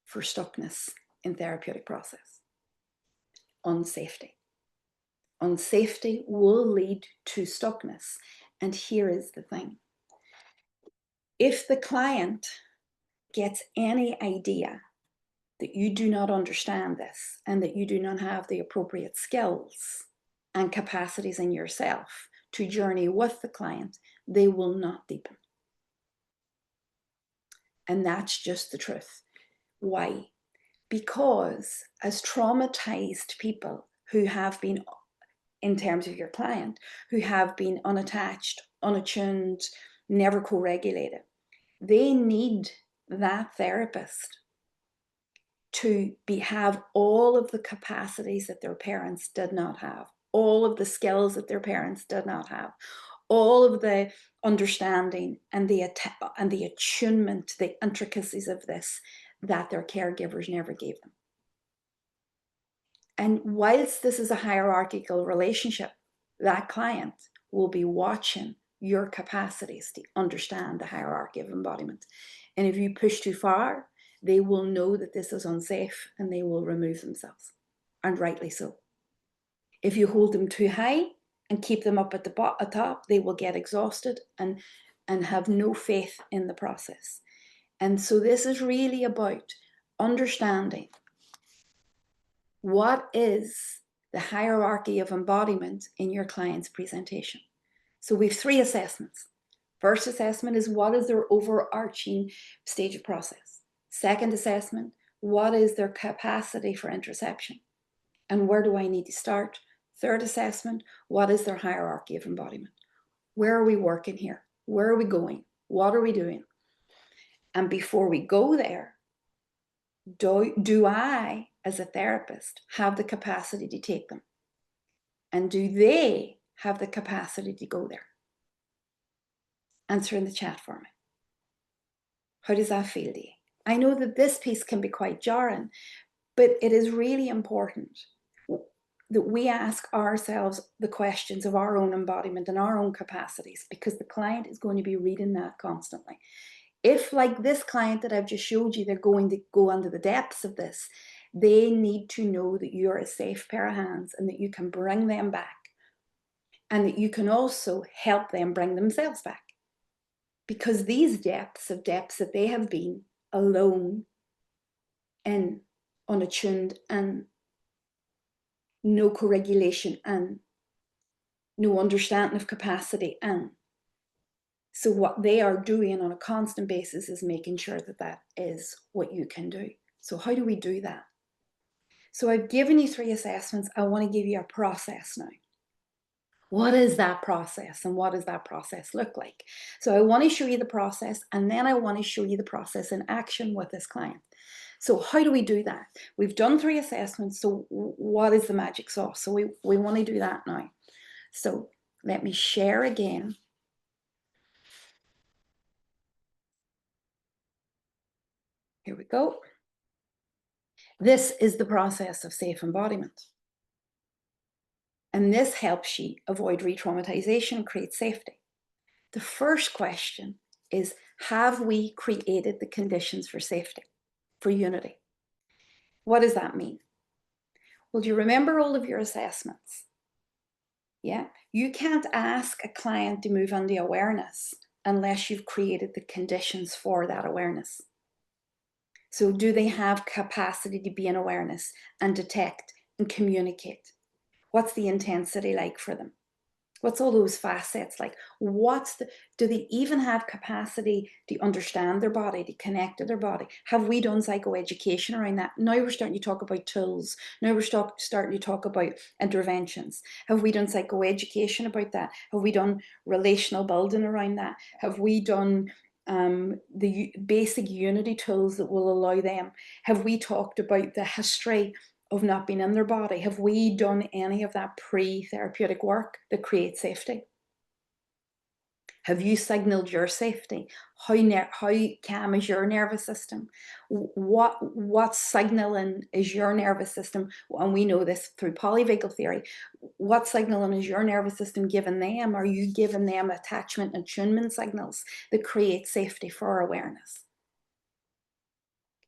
for stuckness in therapeutic process. Unsafety. Unsafety will lead to stuckness. And here is the thing. If the client gets any idea that you do not understand this and that you do not have the appropriate skills and capacities in yourself to journey with the client, they will not deepen. And that's just the truth. Why? Because as traumatized people who have been, in terms of your client, who have been unattached, unattuned, never co-regulated, they need that therapist to have all of the capacities that their parents did not have, all of the skills that their parents did not have, all of the understanding and the attunement to the intricacies of this that their caregivers never gave them. And whilst this is a hierarchical relationship, that client will be watching your capacities to understand the hierarchy of embodiment. And if you push too far, they will know that this is unsafe and they will remove themselves, and rightly so. If you hold them too high and keep them up at the top, they will get exhausted and have no faith in the process. And so this is really about understanding what is the hierarchy of embodiment in your client's presentation. So we have 3 assessments. First assessment is what is their overarching stage of process. Second assessment, what is their capacity for interoception? And where do I need to start? Third assessment, what is their hierarchy of embodiment? Where are we working here? Where are we going? What are we doing? And before we go there, do I, as a therapist, have the capacity to take them? And do they have the capacity to go there? Answer in the chat for me. How does that feel to you? I know that this piece can be quite jarring, but it is really important that we ask ourselves the questions of our own embodiment and our own capacities, because the client is going to be reading that constantly. If, like this client that I've just showed you, they're going to go under the depths of this, they need to know that you're a safe pair of hands and that you can bring them back, and that you can also help them bring themselves back. Because these depths that they have been alone and unattuned and no co-regulation and no understanding of capacity, and so what they are doing on a constant basis is making sure that that is what you can do. So how do we do that? So I've given you 3 assessments. I want to give you a process now. What is that process, and what does that process look like? So I want to show you the process, and then I want to show you the process in action with this client. So how do we do that? We've done 3 assessments, so what is the magic sauce? So we want to do that now. So let me share again. Here we go. This is the process of safe embodiment. And this helps you avoid re-traumatization, create safety. The first question is, have we created the conditions for safety, for unity? What does that mean? Well, do you remember all of your assessments? Yeah, you can't ask a client to move into awareness unless you've created the conditions for that awareness. So do they have capacity to be in awareness and detect and communicate? What's the intensity like for them? What's all those facets like? Do they even have capacity to understand their body, to connect to their body? Have we done psychoeducation around that? Now we're starting to talk about tools. Now we're starting to talk about interventions. Have we done psychoeducation about that? Have we done relational building around that? Have we done the basic unity tools that will allow them? Have we talked about the history of not being in their body? Have we done any of that pre-therapeutic work that creates safety? Have you signaled your safety? How calm is your nervous system? What signaling is your nervous system? And we know this through polyvagal theory. What signaling is your nervous system giving them? Are you giving them attachment and attunement signals that create safety for awareness?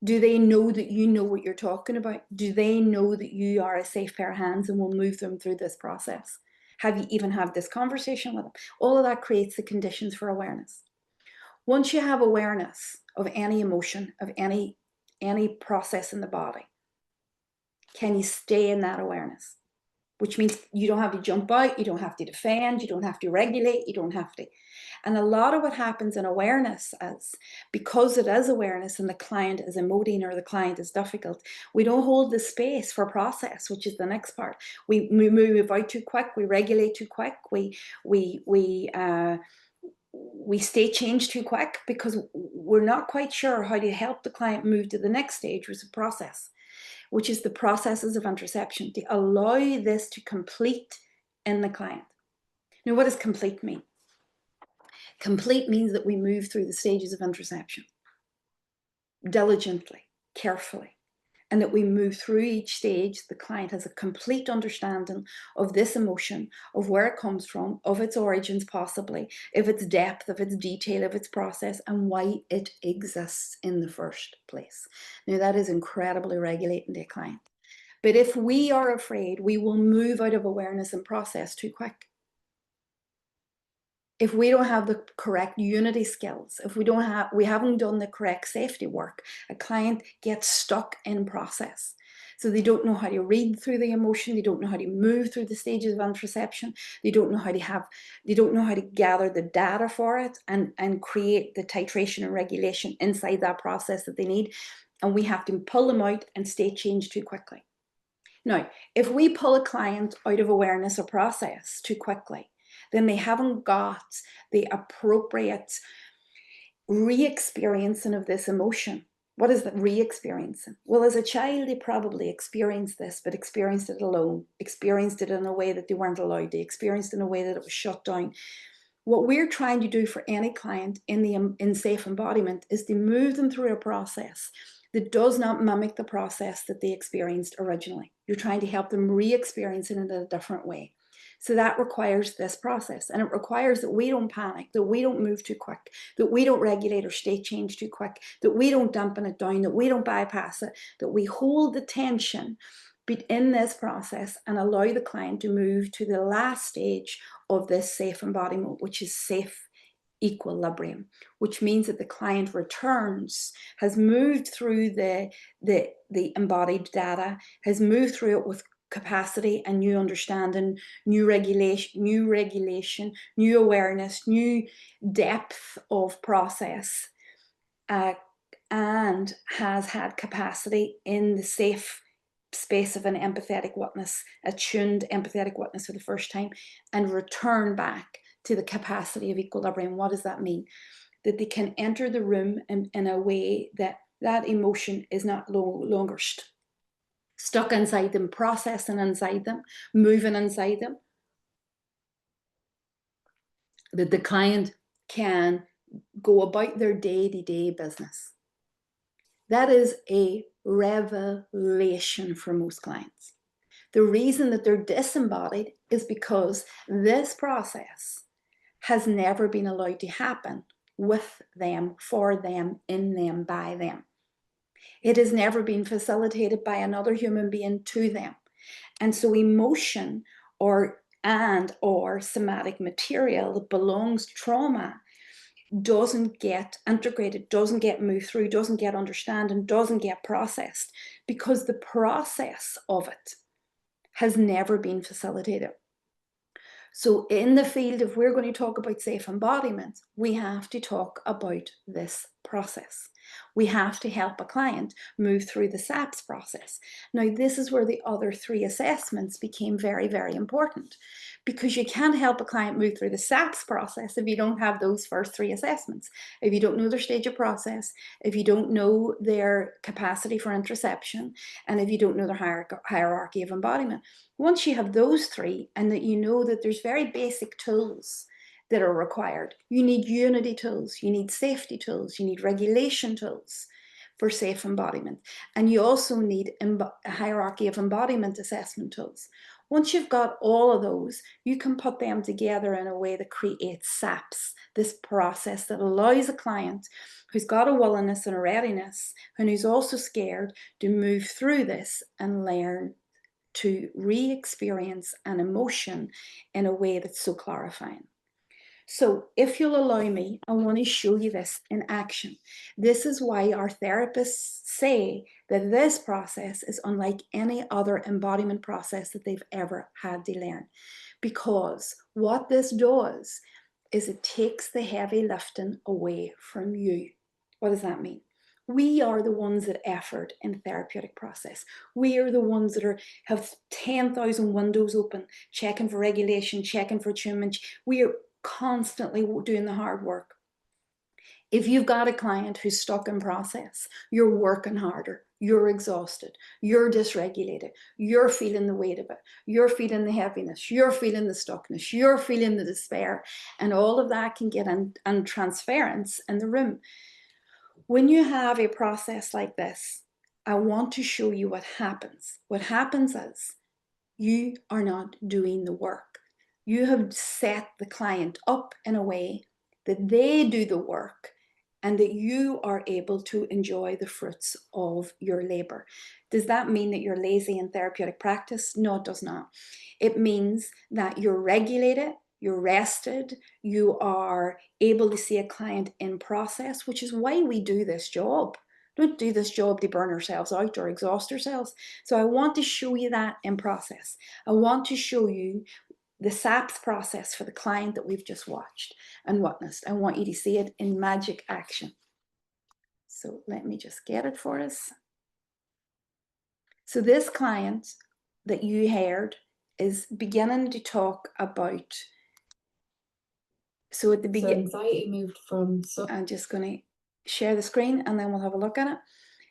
Do they know that you know what you're talking about? Do they know that you are a safe pair of hands and will move them through this process? Have you even had this conversation with them? All of that creates the conditions for awareness. Once you have awareness of any emotion, of any process in the body, can you stay in that awareness? which means you don't have to jump out, you don't have to defend, you don't have to regulate, you don't have to. And a lot of what happens in awareness is, because it is awareness and the client is emoting or the client is difficult, we don't hold the space for process, which is the next part. We move out too quick, we regulate too quick, we state change too quick because we're not quite sure how to help the client move to the next stage, which is the process, which is the processes of interception, to allow this to complete in the client. Now, what does complete mean? Complete means that we move through the stages of interception diligently, carefully, and that we move through each stage. The client has a complete understanding of this emotion, of where it comes from, of its origins possibly, of its depth, of its detail, of its process, and why it exists in the first place. Now, that is incredibly regulating to a client. But if we are afraid, we will move out of awareness and process too quick. If we don't have the correct unity skills, if we haven't done the correct safety work, a client gets stuck in process. So they don't know how to read through the emotion, they don't know how to move through the stages of interception, they don't know how to gather the data for it and create the titration and regulation inside that process that they need. And we have to pull them out and state change too quickly. Now, if we pull a client out of awareness or process too quickly, then they haven't got the appropriate re-experiencing of this emotion. What is that re-experiencing? Well, as a child, they probably experienced this, but experienced it alone, experienced it in a way that they weren't allowed. They experienced it in a way that it was shut down. What we're trying to do for any client in safe embodiment is to move them through a process that does not mimic the process that they experienced originally. You're trying to help them re-experience it in a different way. So that requires this process, and it requires that we don't panic, that we don't move too quick, that we don't regulate or state change too quick, that we don't dampen it down, that we don't bypass it, that we hold the tension in this process and allow the client to move to the last stage of this safe embodiment, which is safe equilibrium, which means that the client returns, has moved through the embodied data, has moved through it with capacity and new understanding, new regulation, new awareness, new depth of process, and has had capacity in the safe space of an empathetic witness, attuned empathetic witness for the first time, and return back to the capacity of equilibrium. What does that mean? That they can enter the room in a way that that emotion is not longer stuck inside them, processing inside them, moving inside them. That the client can go about their day-to-day business. That is a revelation for most clients. The reason that they're disembodied is because this process has never been allowed to happen with them, for them, in them, by them. It has never been facilitated by another human being to them. And so emotion or somatic material that belongs to trauma doesn't get integrated, doesn't get moved through, doesn't get understanding, doesn't get processed, because the process of it has never been facilitated. So in the field, if we're going to talk about safe embodiment, we have to talk about this process. We have to help a client move through the SAPS process. Now, this is where the other three assessments became very, very important, because you can't help a client move through the SAPS process if you don't have those first three assessments. If you don't know their stage of process, if you don't know their capacity for interception, and if you don't know their hierarchy of embodiment. Once you have those three, and that you know that there's very basic tools that are required. You need unity tools, you need safety tools, you need regulation tools for safe embodiment. And you also need a hierarchy of embodiment assessment tools. Once you've got all of those, you can put them together in a way that creates SAPS, this process that allows a client who's got a willingness and a readiness, and who's also scared, to move through this and learn to re-experience an emotion in a way that's so clarifying. So if you'll allow me, I want to show you this in action. This is why our therapists say that this process is unlike any other embodiment process that they've ever had to learn. Because what this does is it takes the heavy lifting away from you. What does that mean? We are the ones that effort in therapeutic process. We are the ones that have 10,000 windows open, checking for regulation, checking for attunement. We are constantly doing the hard work. If you've got a client who's stuck in process, you're working harder, you're exhausted, you're dysregulated, you're feeling the weight of it, you're feeling the heaviness, you're feeling the stuckness, you're feeling the despair, and all of that can get in transference in the room. When you have a process like this, I want to show you what happens. What happens is you are not doing the work. You have set the client up in a way that they do the work and that you are able to enjoy the fruits of your labor. Does that mean that you're lazy in therapeutic practice? No, it does not. It means that you're regulated, you're rested, you are able to see a client in process, which is why we do this job. Don't do this job to burn ourselves out or exhaust ourselves. So I want to show you that in process. I want to show you the SAPS process for the client that we've just watched and witnessed. I want you to see it in magic action. So let me just get it for us. So this client that you heard is beginning to talk about, so at the
So
beginning,
anxiety moved from, so
I'm just going to share the screen and then we'll have a look at it.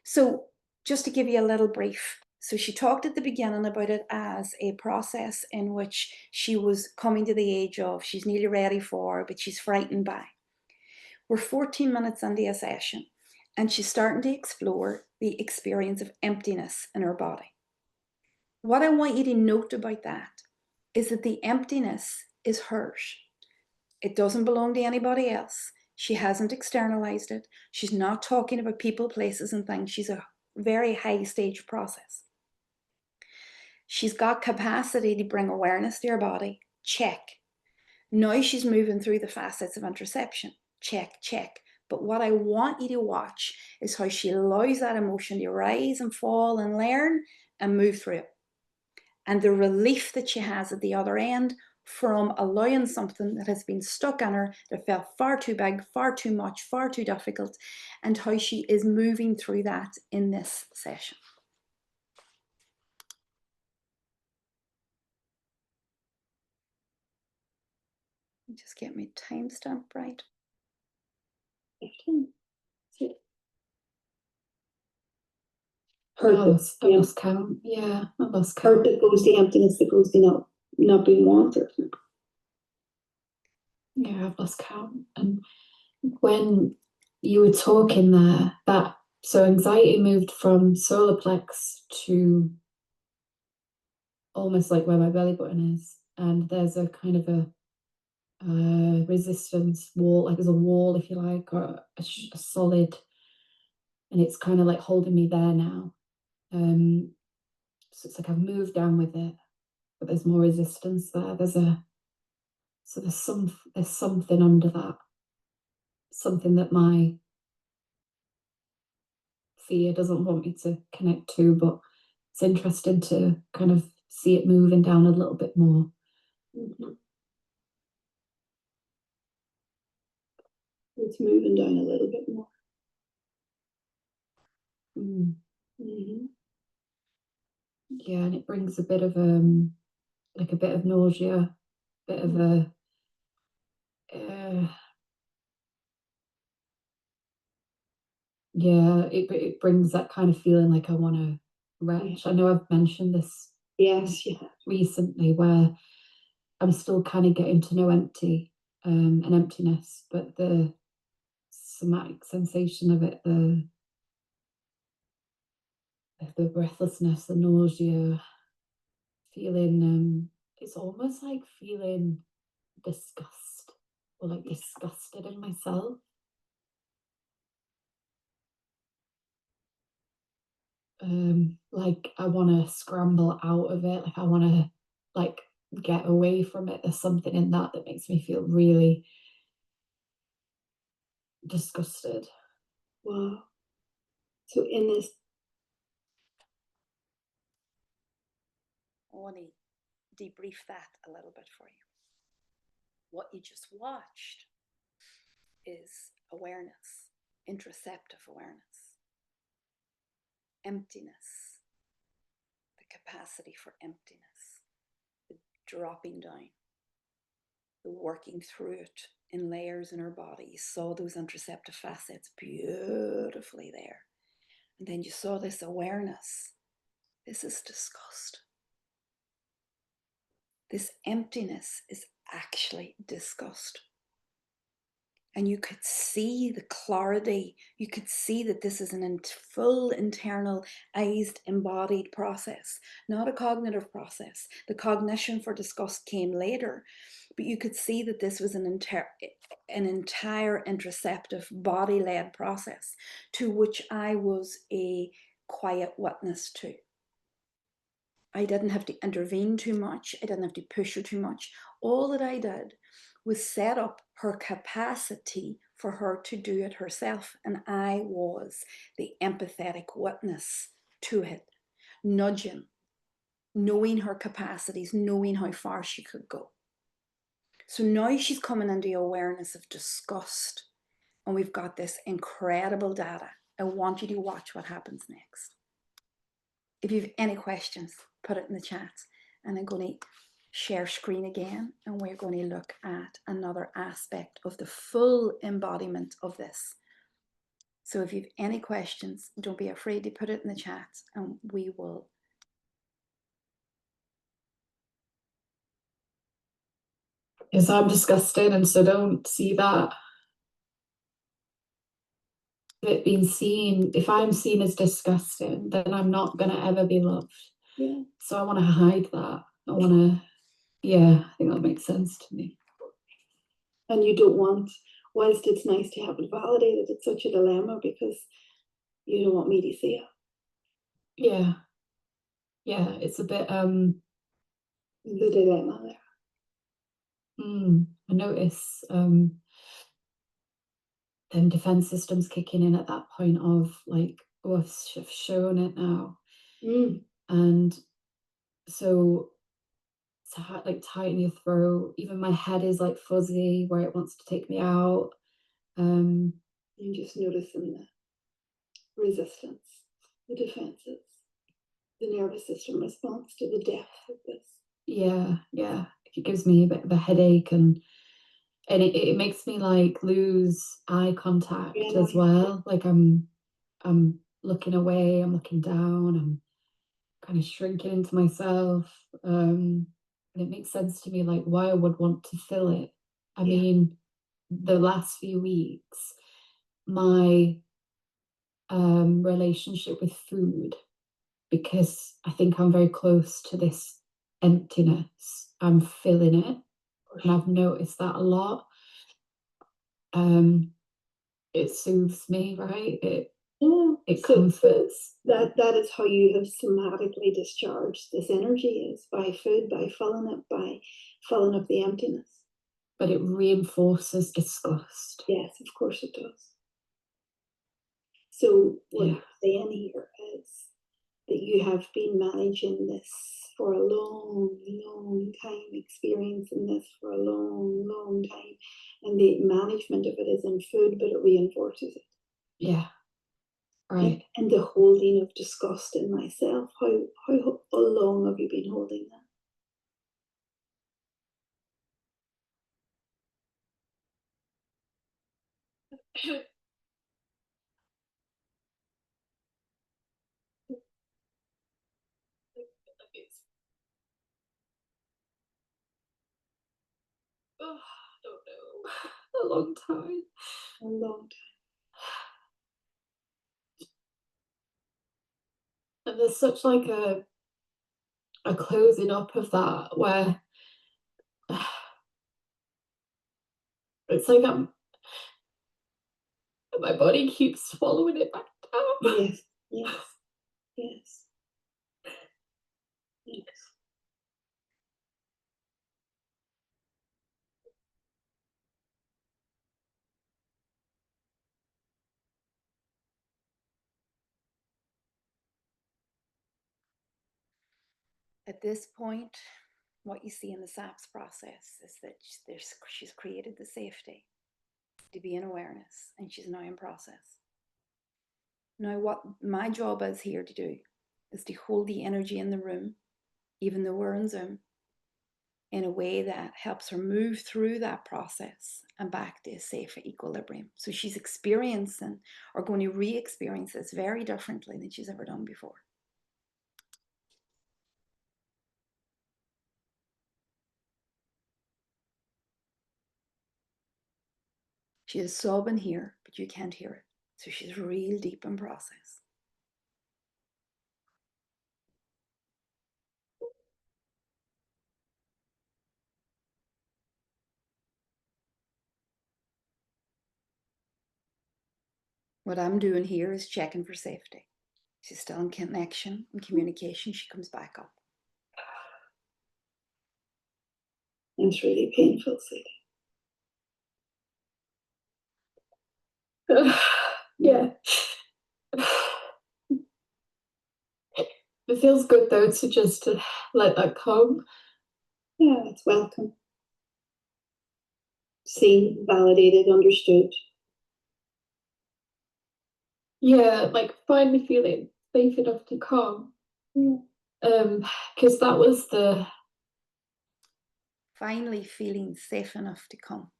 So just to give you a little brief. So she talked at the beginning about it as a process in which she was coming to the age of, she's nearly ready for, but she's frightened by. We're 14 minutes into a session and she's starting to explore the experience of emptiness in her body. What I want you to note about that is that the emptiness is hers. It doesn't belong to anybody else. She hasn't externalized it. She's not talking about people, places, and things. She's a very high stage process. She's got capacity to bring awareness to her body. Check. Now she's moving through the facets of interoception. Check, check. But what I want you to watch is how she allows that emotion to rise and fall and learn and move through it. And the relief that she has at the other end from allowing something that has been stuck in her that felt far too big, far too much, far too difficult, and how she is moving through that in this session. Just get my timestamp right.
15.
I
Hurt,
lost
yeah.
count. Yeah, I lost
Hurt
count.
that goes to emptiness, that goes to not being wanted.
Yeah, I've lost count. And when you were talking there, that so anxiety moved from solar plex to almost like where my belly button is, and there's a kind of a resistance wall, like there's a wall, if you like, or a solid, and it's kind of like holding me there now. So it's like I've moved down with it, but there's more resistance there. There's something under that, something that my fear doesn't want me to connect to, but it's interesting to kind of see it moving down a little bit more.
Mm-hmm. It's moving down a little bit more.
Mm-hmm. Yeah, and it brings a bit of like a bit of nausea, bit of a yeah, it brings that kind of feeling like I want to retch. I know I've mentioned this recently, where I'm still kind of getting to know empty and emptiness, but the somatic sensation of it, the breathlessness, the nausea, feeling it's almost like feeling disgust or like disgusted in myself. Like I want to scramble out of it, like I want to like get away from it. There's something in that that makes me feel really disgusted.
Wow. So in this,
I want to debrief that a little bit for you. What you just watched is awareness, interoceptive awareness, emptiness, the capacity for emptiness, the dropping down, the working through it in layers in our body. You saw those interoceptive facets beautifully there. And then you saw this awareness. This is disgust. This emptiness is actually disgust. And you could see the clarity. You could see that this is a full internalized, embodied process, not a cognitive process. The cognition for disgust came later, but you could see that this was an entire interoceptive, body-led process to which I was a quiet witness to. I didn't have to intervene too much. I didn't have to push her too much. All that I did was set up her capacity for her to do it herself. And I was the empathetic witness to it, nudging, knowing her capacities, knowing how far she could go. So now she's coming into awareness of disgust. And we've got this incredible data. I want you to watch what happens next. If you have any questions, put it in the chat. And I'm going to share screen again, and we're going to look at another aspect of the full embodiment of this. So if you have any questions, don't be afraid to put it in the chat, and we will.
Yes, I'm disgusted, and so don't see that. It being seen, if I'm seen as disgusting, then I'm not going to ever be loved.
yeah.
So I want to hide that. I want to, yeah, I think that makes sense to me.
And you don't want, whilst it's nice to have it validated, it's such a dilemma because you don't want me to see it.
Yeah. Yeah, it's a bit,
The dilemma there.
I notice them defense systems kicking in at that point of like, oh, I've shown it now. And so it's like tight in your throat. Even my head is like fuzzy where it wants to take me out.
And just noticing the resistance, the defenses, the nervous system response to the depth of this.
Yeah, yeah. It gives me a bit of a headache, and it makes me like lose eye contact as well. Like I'm looking away, I'm looking down, I'm kind of shrinking into myself. And it makes sense to me like why I would want to fill it. I mean, the last few weeks, my relationship with food, because I think I'm very close to this emptiness, I'm filling it, and I've noticed that a lot. It soothes me, right? It comforts.
That is how you have somatically discharged this energy, is by food, by filling it, by filling up the emptiness.
But it reinforces disgust.
Yes, of course it does. So what you're saying here is that you have been managing this for a long, long time, experiencing this for a long, long time. And the management of it is in food, but it reinforces it.
Yeah. Right.
And the holding of disgust in myself. How long have you been holding that?
Oh, I don't know. A long time.
A long time.
And there's such like a closing up of that where it's like my body keeps swallowing it back down.
Yes, yes, yes, yes.
At this point, what you see in the SAPS process is that she's created the safety to be in awareness, and she's now in process. Now, what my job is here to do is to hold the energy in the room, even though we're on Zoom, in a way that helps her move through that process and back to a safe equilibrium. So she's experiencing or going to re-experience this very differently than she's ever done before. She is sobbing here, but you can't hear it. So she's real deep in process. What I'm doing here is checking for safety. She's still in connection and communication. She comes back up.
It's really painful, Sadie.
Yeah. It feels good though to just let that come.
Yeah, it's welcome. Seen, validated, understood.
Yeah, like finally feeling safe enough to come.
Yeah.
Because that was the
Finally feeling safe enough to come.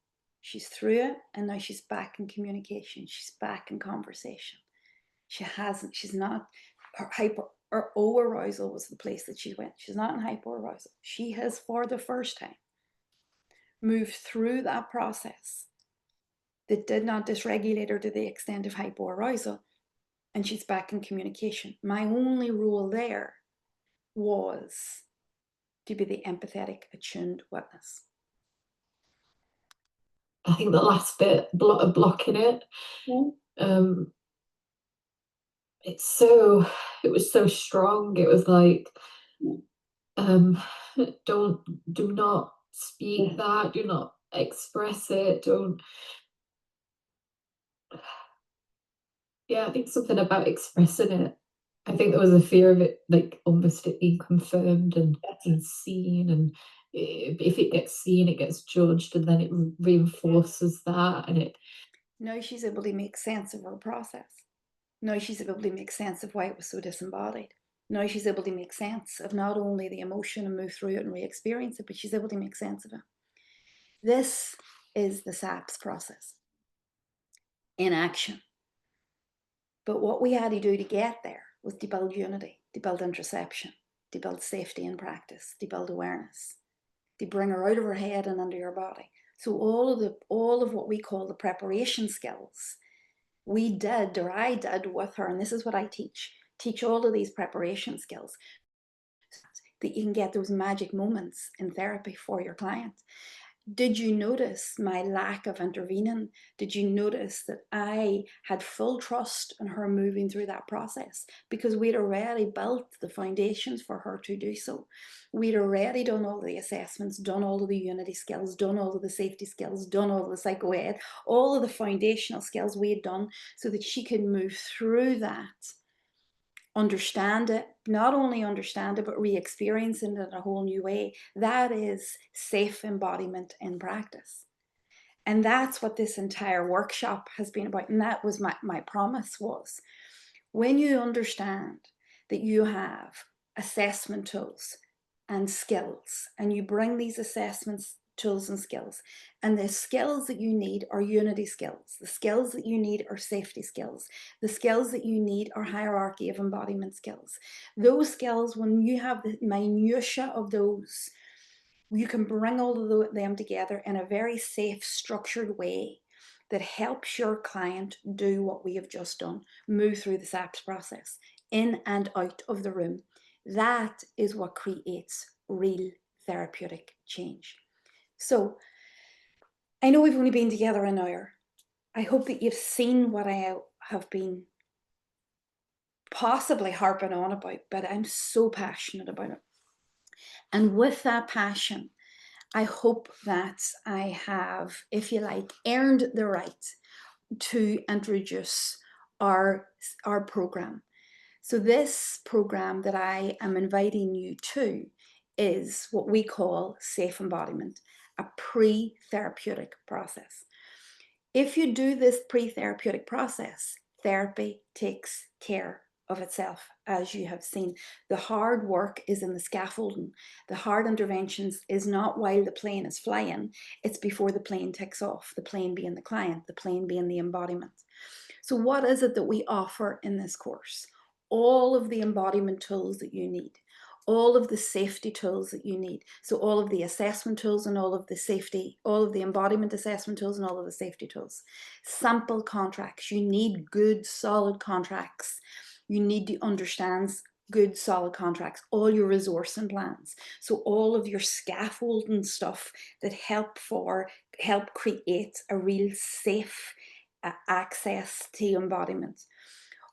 She's through it, and now she's back in communication. She's back in conversation. She's not, her arousal was the place that she went. She's not in hyperarousal. She has, for the first time, moved through that process that did not dysregulate her to the extent of hypoarousal, and she's back in communication. My only role there was to be the empathetic, attuned witness.
I think the last bit of blocking it.
Yeah.
It was so strong. It was like, do not speak that, do not express it, don't. Yeah, I think something about expressing it. I think there was a fear of it, like almost it being confirmed and being seen, and if it gets seen, it gets judged, and then it reinforces that, and it.
Now she's able to make sense of her process. Now she's able to make sense of why it was so disembodied. Now she's able to make sense of not only the emotion and move through it and re-experience it, but she's able to make sense of it. This is the SAPS process in action. But what we had to do to get there was to build unity, to build interception, to build safety in practice, to build awareness, to bring her out of her head and under her body. So all of what we call the preparation skills, we did, or I did with her, and this is what I teach all of these preparation skills so that you can get those magic moments in therapy for your client. Did you notice my lack of intervening? Did you notice that I had full trust in her moving through that process? Because we'd already built the foundations for her to do so. We'd already done all the assessments, done all of the unity skills, done all of the safety skills, done all of the psycho-ed, all of the foundational skills we had done so that she could move through that, understand it, not only understand it, but re-experiencing it in a whole new way. That is safe embodiment in practice. And that's what this entire workshop has been about. And that was my promise was, when you understand that you have assessment tools and skills, and you bring these assessments, tools and skills, and the skills that you need are unity skills, the skills that you need are safety skills, the skills that you need are hierarchy of embodiment skills. Those skills, when you have the minutiae of those, you can bring all of them together in a very safe, structured way that helps your client do what we have just done, move through the SAPS process, in and out of the room. That is what creates real therapeutic change. So I know we've only been together an hour. I hope that you've seen what I have been possibly harping on about, but I'm so passionate about it. And with that passion, I hope that I have, if you like, earned the right to introduce our program. So this program that I am inviting you to is what we call safe embodiment, a pre-therapeutic process. If you do this pre-therapeutic process, therapy takes care of itself, as you have seen. The hard work is in the scaffolding. The hard interventions is not while the plane is flying, it's before the plane takes off, the plane being the client, the plane being the embodiment. So what is it that we offer in this course? All of the embodiment tools that you need, all of the safety tools that you need. So all of the assessment tools and all of the safety, all of the embodiment assessment tools and all of the safety tools. Sample contracts. You need good, solid contracts. You need to understand good, solid contracts, all your resourcing plans. So all of your scaffolding stuff that help create a real safe access to embodiment.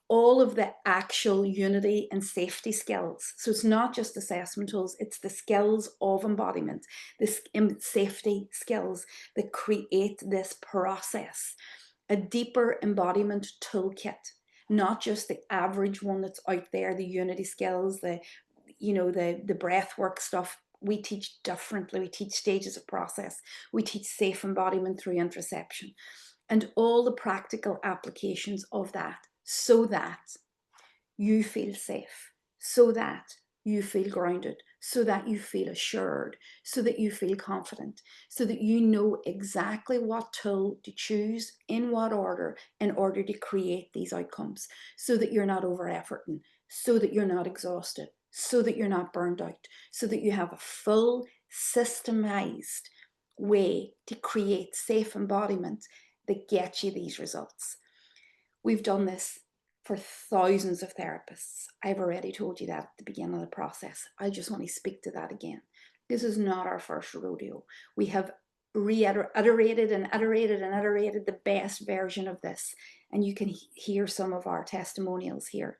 All of the actual unity and safety skills. So it's not just assessment tools, it's the skills of embodiment, the safety skills that create this process. A deeper embodiment toolkit, not just the average one that's out there, the unity skills, the breath work stuff. We teach differently. We teach stages of process. We teach safe embodiment through interoception and all the practical applications of that, so that you feel safe, so that you feel grounded, so that you feel assured, so that you feel confident, so that you know exactly what tool to choose, in what order, in order to create these outcomes, so that you're not over efforting, so that you're not exhausted, so that you're not burned out, so that you have a full systemized way to create safe embodiment that gets you these results. We've done this for thousands of therapists. I've already told you that at the beginning of the process. I just want to speak to that again. This is not our first rodeo. We have iterated and iterated and iterated the best version of this. And you can hear some of our testimonials here.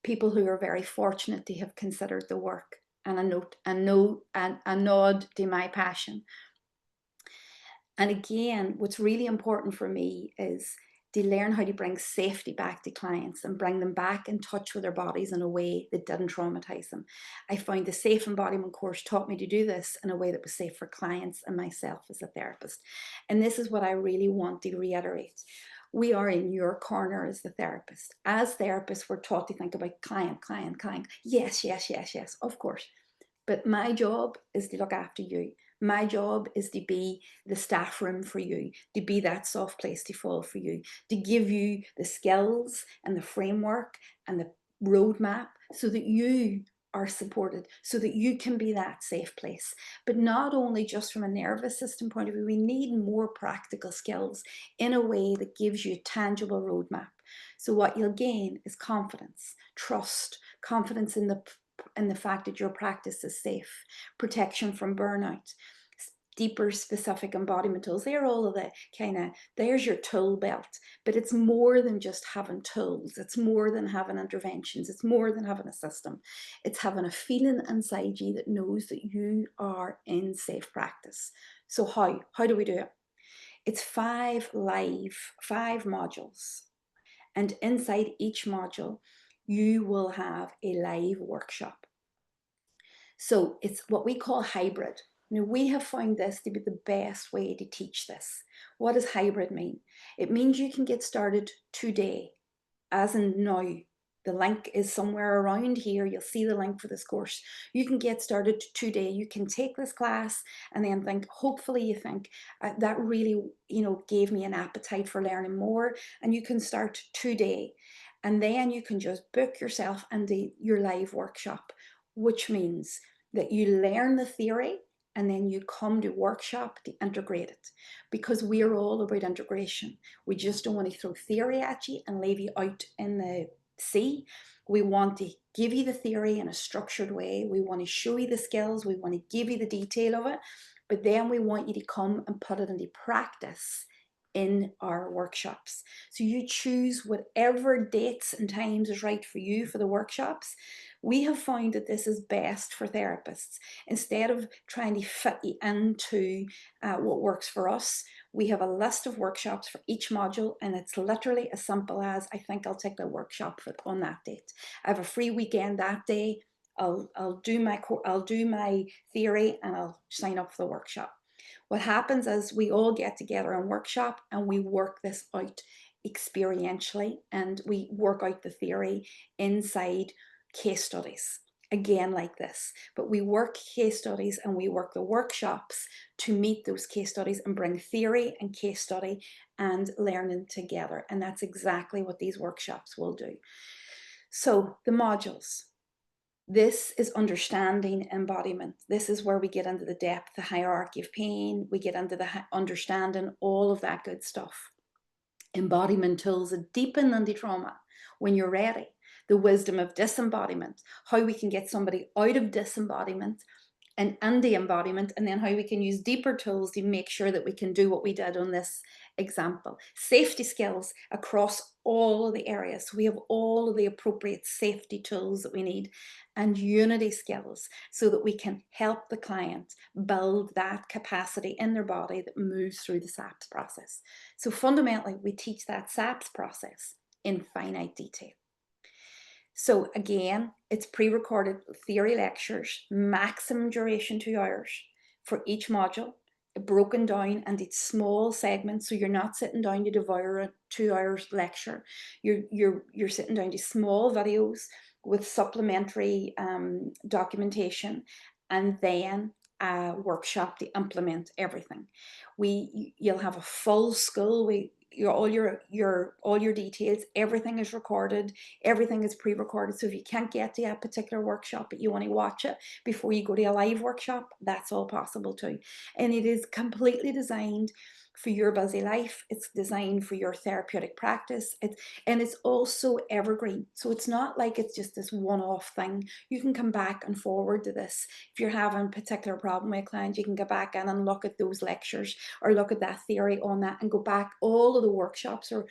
People who are very fortunate to have considered the work, and a nod to my passion. And again, what's really important for me is to learn how to bring safety back to clients and bring them back in touch with their bodies in a way that didn't traumatize them. I found the Safe Embodiment course taught me to do this in a way that was safe for clients and myself as a therapist. And this is what I really want to reiterate. We are in your corner as the therapist. As therapists, we're taught to think about client, client, client. Yes, yes, yes, yes, of course. But my job is to look after you. My job is to be the staff room for you, to be that soft place to fall for you, to give you the skills and the framework and the roadmap so that you are supported, so that you can be that safe place. But not only just from a nervous system point of view, we need more practical skills in a way that gives you a tangible roadmap. So what you'll gain is confidence, trust, confidence in the fact that your practice is safe, protection from burnout, deeper specific embodiment tools. They're all of the there's your tool belt, but it's more than just having tools. It's more than having interventions. It's more than having a system. It's having a feeling inside you that knows that you are in safe practice. So how do we do it? It's 5 modules. And inside each module, you will have a live workshop. So it's what we call hybrid. Now, we have found this to be the best way to teach this. What does hybrid mean? It means you can get started today, as in now. The link is somewhere around here. You'll see the link for this course. You can get started today. You can take this class and then think, hopefully you think that really, gave me an appetite for learning more, and you can start today. And then you can just book yourself into your live workshop, which means that you learn the theory and then you come to workshop to integrate it, because we're all about integration. We just don't want to throw theory at you and leave you out in the sea. We want to give you the theory in a structured way. We want to show you the skills. We want to give you the detail of it, but then we want you to come and put it into practice in our workshops. So you choose whatever dates and times is right for you for the workshops. We have found that this is best for therapists. Instead of trying to fit you into what works for us, we have a list of workshops for each module, and it's literally as simple as, I think I'll take the workshop on that date. I have a free weekend that day. I'll do my theory and I'll sign up for the workshop. What happens is we all get together and workshop and we work this out experientially, and we work out the theory inside case studies. Again, like this, but we work case studies and we work the workshops to meet those case studies and bring theory and case study and learning together. And that's exactly what these workshops will do. So the modules. This is understanding embodiment. This is where we get into the depth, the hierarchy of pain. We get into the understanding all of that good stuff. Embodiment tools that deepen anti-trauma when you're ready. The wisdom of disembodiment, how we can get somebody out of disembodiment and anti-embodiment, and then how we can use deeper tools to make sure that we can do what we did on this example. Safety skills across all of the areas. So we have all of the appropriate safety tools that we need, and unity skills so that we can help the client build that capacity in their body that moves through the SAPS process. So fundamentally, we teach that SAPS process in finite detail. So again, it's pre-recorded theory lectures, maximum duration 2 hours for each module, broken down into small segments. So you're not sitting down to devour a 2 hours lecture. You're sitting down to small videos with supplementary documentation, and then a workshop to implement everything. You'll have a full school. All your details, everything is recorded, everything is pre-recorded. So if you can't get to a particular workshop but you want to watch it before you go to a live workshop, that's all possible too. And it is completely designed for your busy life. It's designed for your therapeutic practice. And it's also evergreen. So it's not like it's just this one-off thing. You can come back and forward to this. If you're having a particular problem with a client, you can go back in and look at those lectures or look at that theory on that and go back. All of the workshops are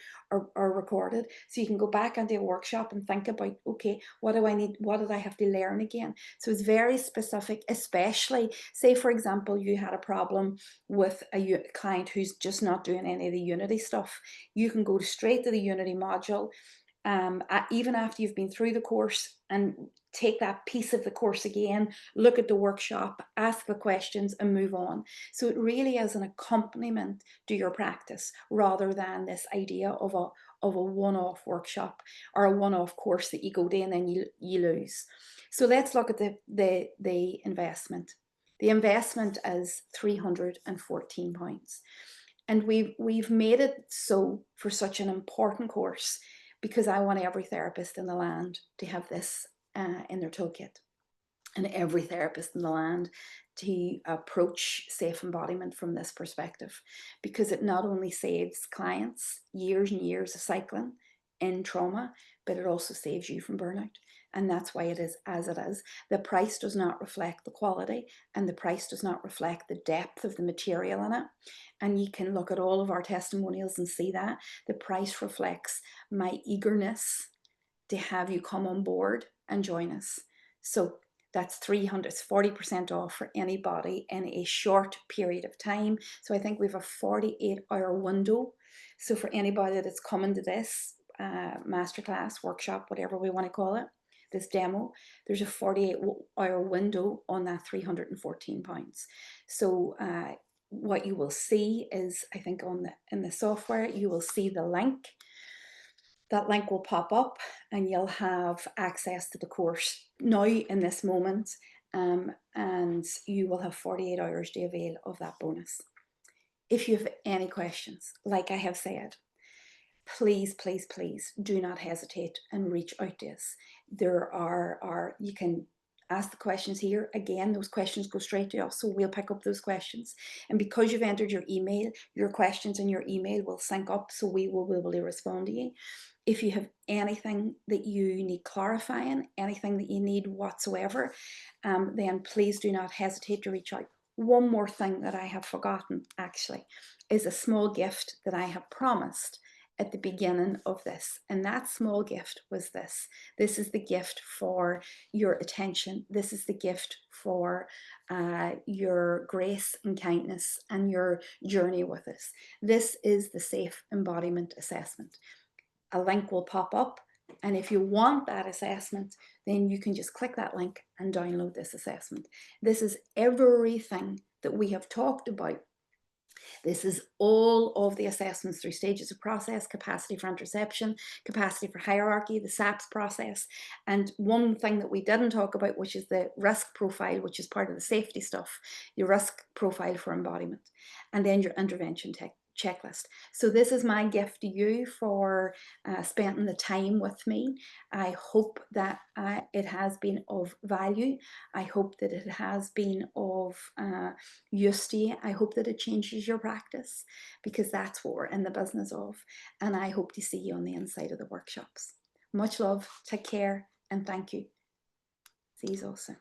recorded. So you can go back into a workshop and think about, okay, what do I need? What did I have to learn again? So it's very specific, especially say, for example, you had a problem with a client who's just not doing any of the Unity stuff. You can go straight to the Unity module, even after you've been through the course, and take that piece of the course again, look at the workshop, ask the questions and move on. So it really is an accompaniment to your practice rather than this idea of a one-off workshop or a one-off course that you go to and then you lose. So let's look at the investment. The investment is £314. And we've made it so for such an important course because I want every therapist in the land to have this in their toolkit, and every therapist in the land to approach safe embodiment from this perspective, because it not only saves clients years and years of cycling in trauma, but it also saves you from burnout. And that's why it is as it is. The price does not reflect the quality, and the price does not reflect the depth of the material in it. And you can look at all of our testimonials and see that the price reflects my eagerness to have you come on board and join us. So that's 300, it's 40% off for anybody in a short period of time. So I think we have a 48-hour window. So for anybody that's coming to this masterclass, workshop, whatever we want to call it, this demo, there's a 48-hour window on that £314. So what you will see is, I think in the software, you will see the link. That link will pop up and you'll have access to the course now in this moment, and you will have 48 hours to avail of that bonus. If you have any questions, like I have said, please, please, please do not hesitate and reach out to us. You can ask the questions here. Again, those questions go straight to us, so we'll pick up those questions. And because you've entered your email, your questions in your email will sync up, so we will be able to respond to you. If you have anything that you need clarifying, anything that you need whatsoever, then please do not hesitate to reach out. One more thing that I have forgotten, actually, is a small gift that I have promised at the beginning of this. And that small gift was this. This is the gift for your attention. This is the gift for your grace and kindness and your journey with us. This is the Safe Embodiment Assessment. A link will pop up And if you want that assessment, then you can just click that link and download this assessment. This is everything that we have talked about. This is all of the assessments through stages of process, capacity for interception, capacity for hierarchy, the SAPS process. And one thing that we didn't talk about, which is the risk profile, which is part of the safety stuff, your risk profile for embodiment, and then your intervention checklist. So this is my gift to you for spending the time with me. I hope that it has been of value. I hope that it has been of use to you. I hope that it changes your practice, because that's what we're in the business of. And I hope to see you on the inside of the workshops. Much love, take care, and thank you. See you all soon.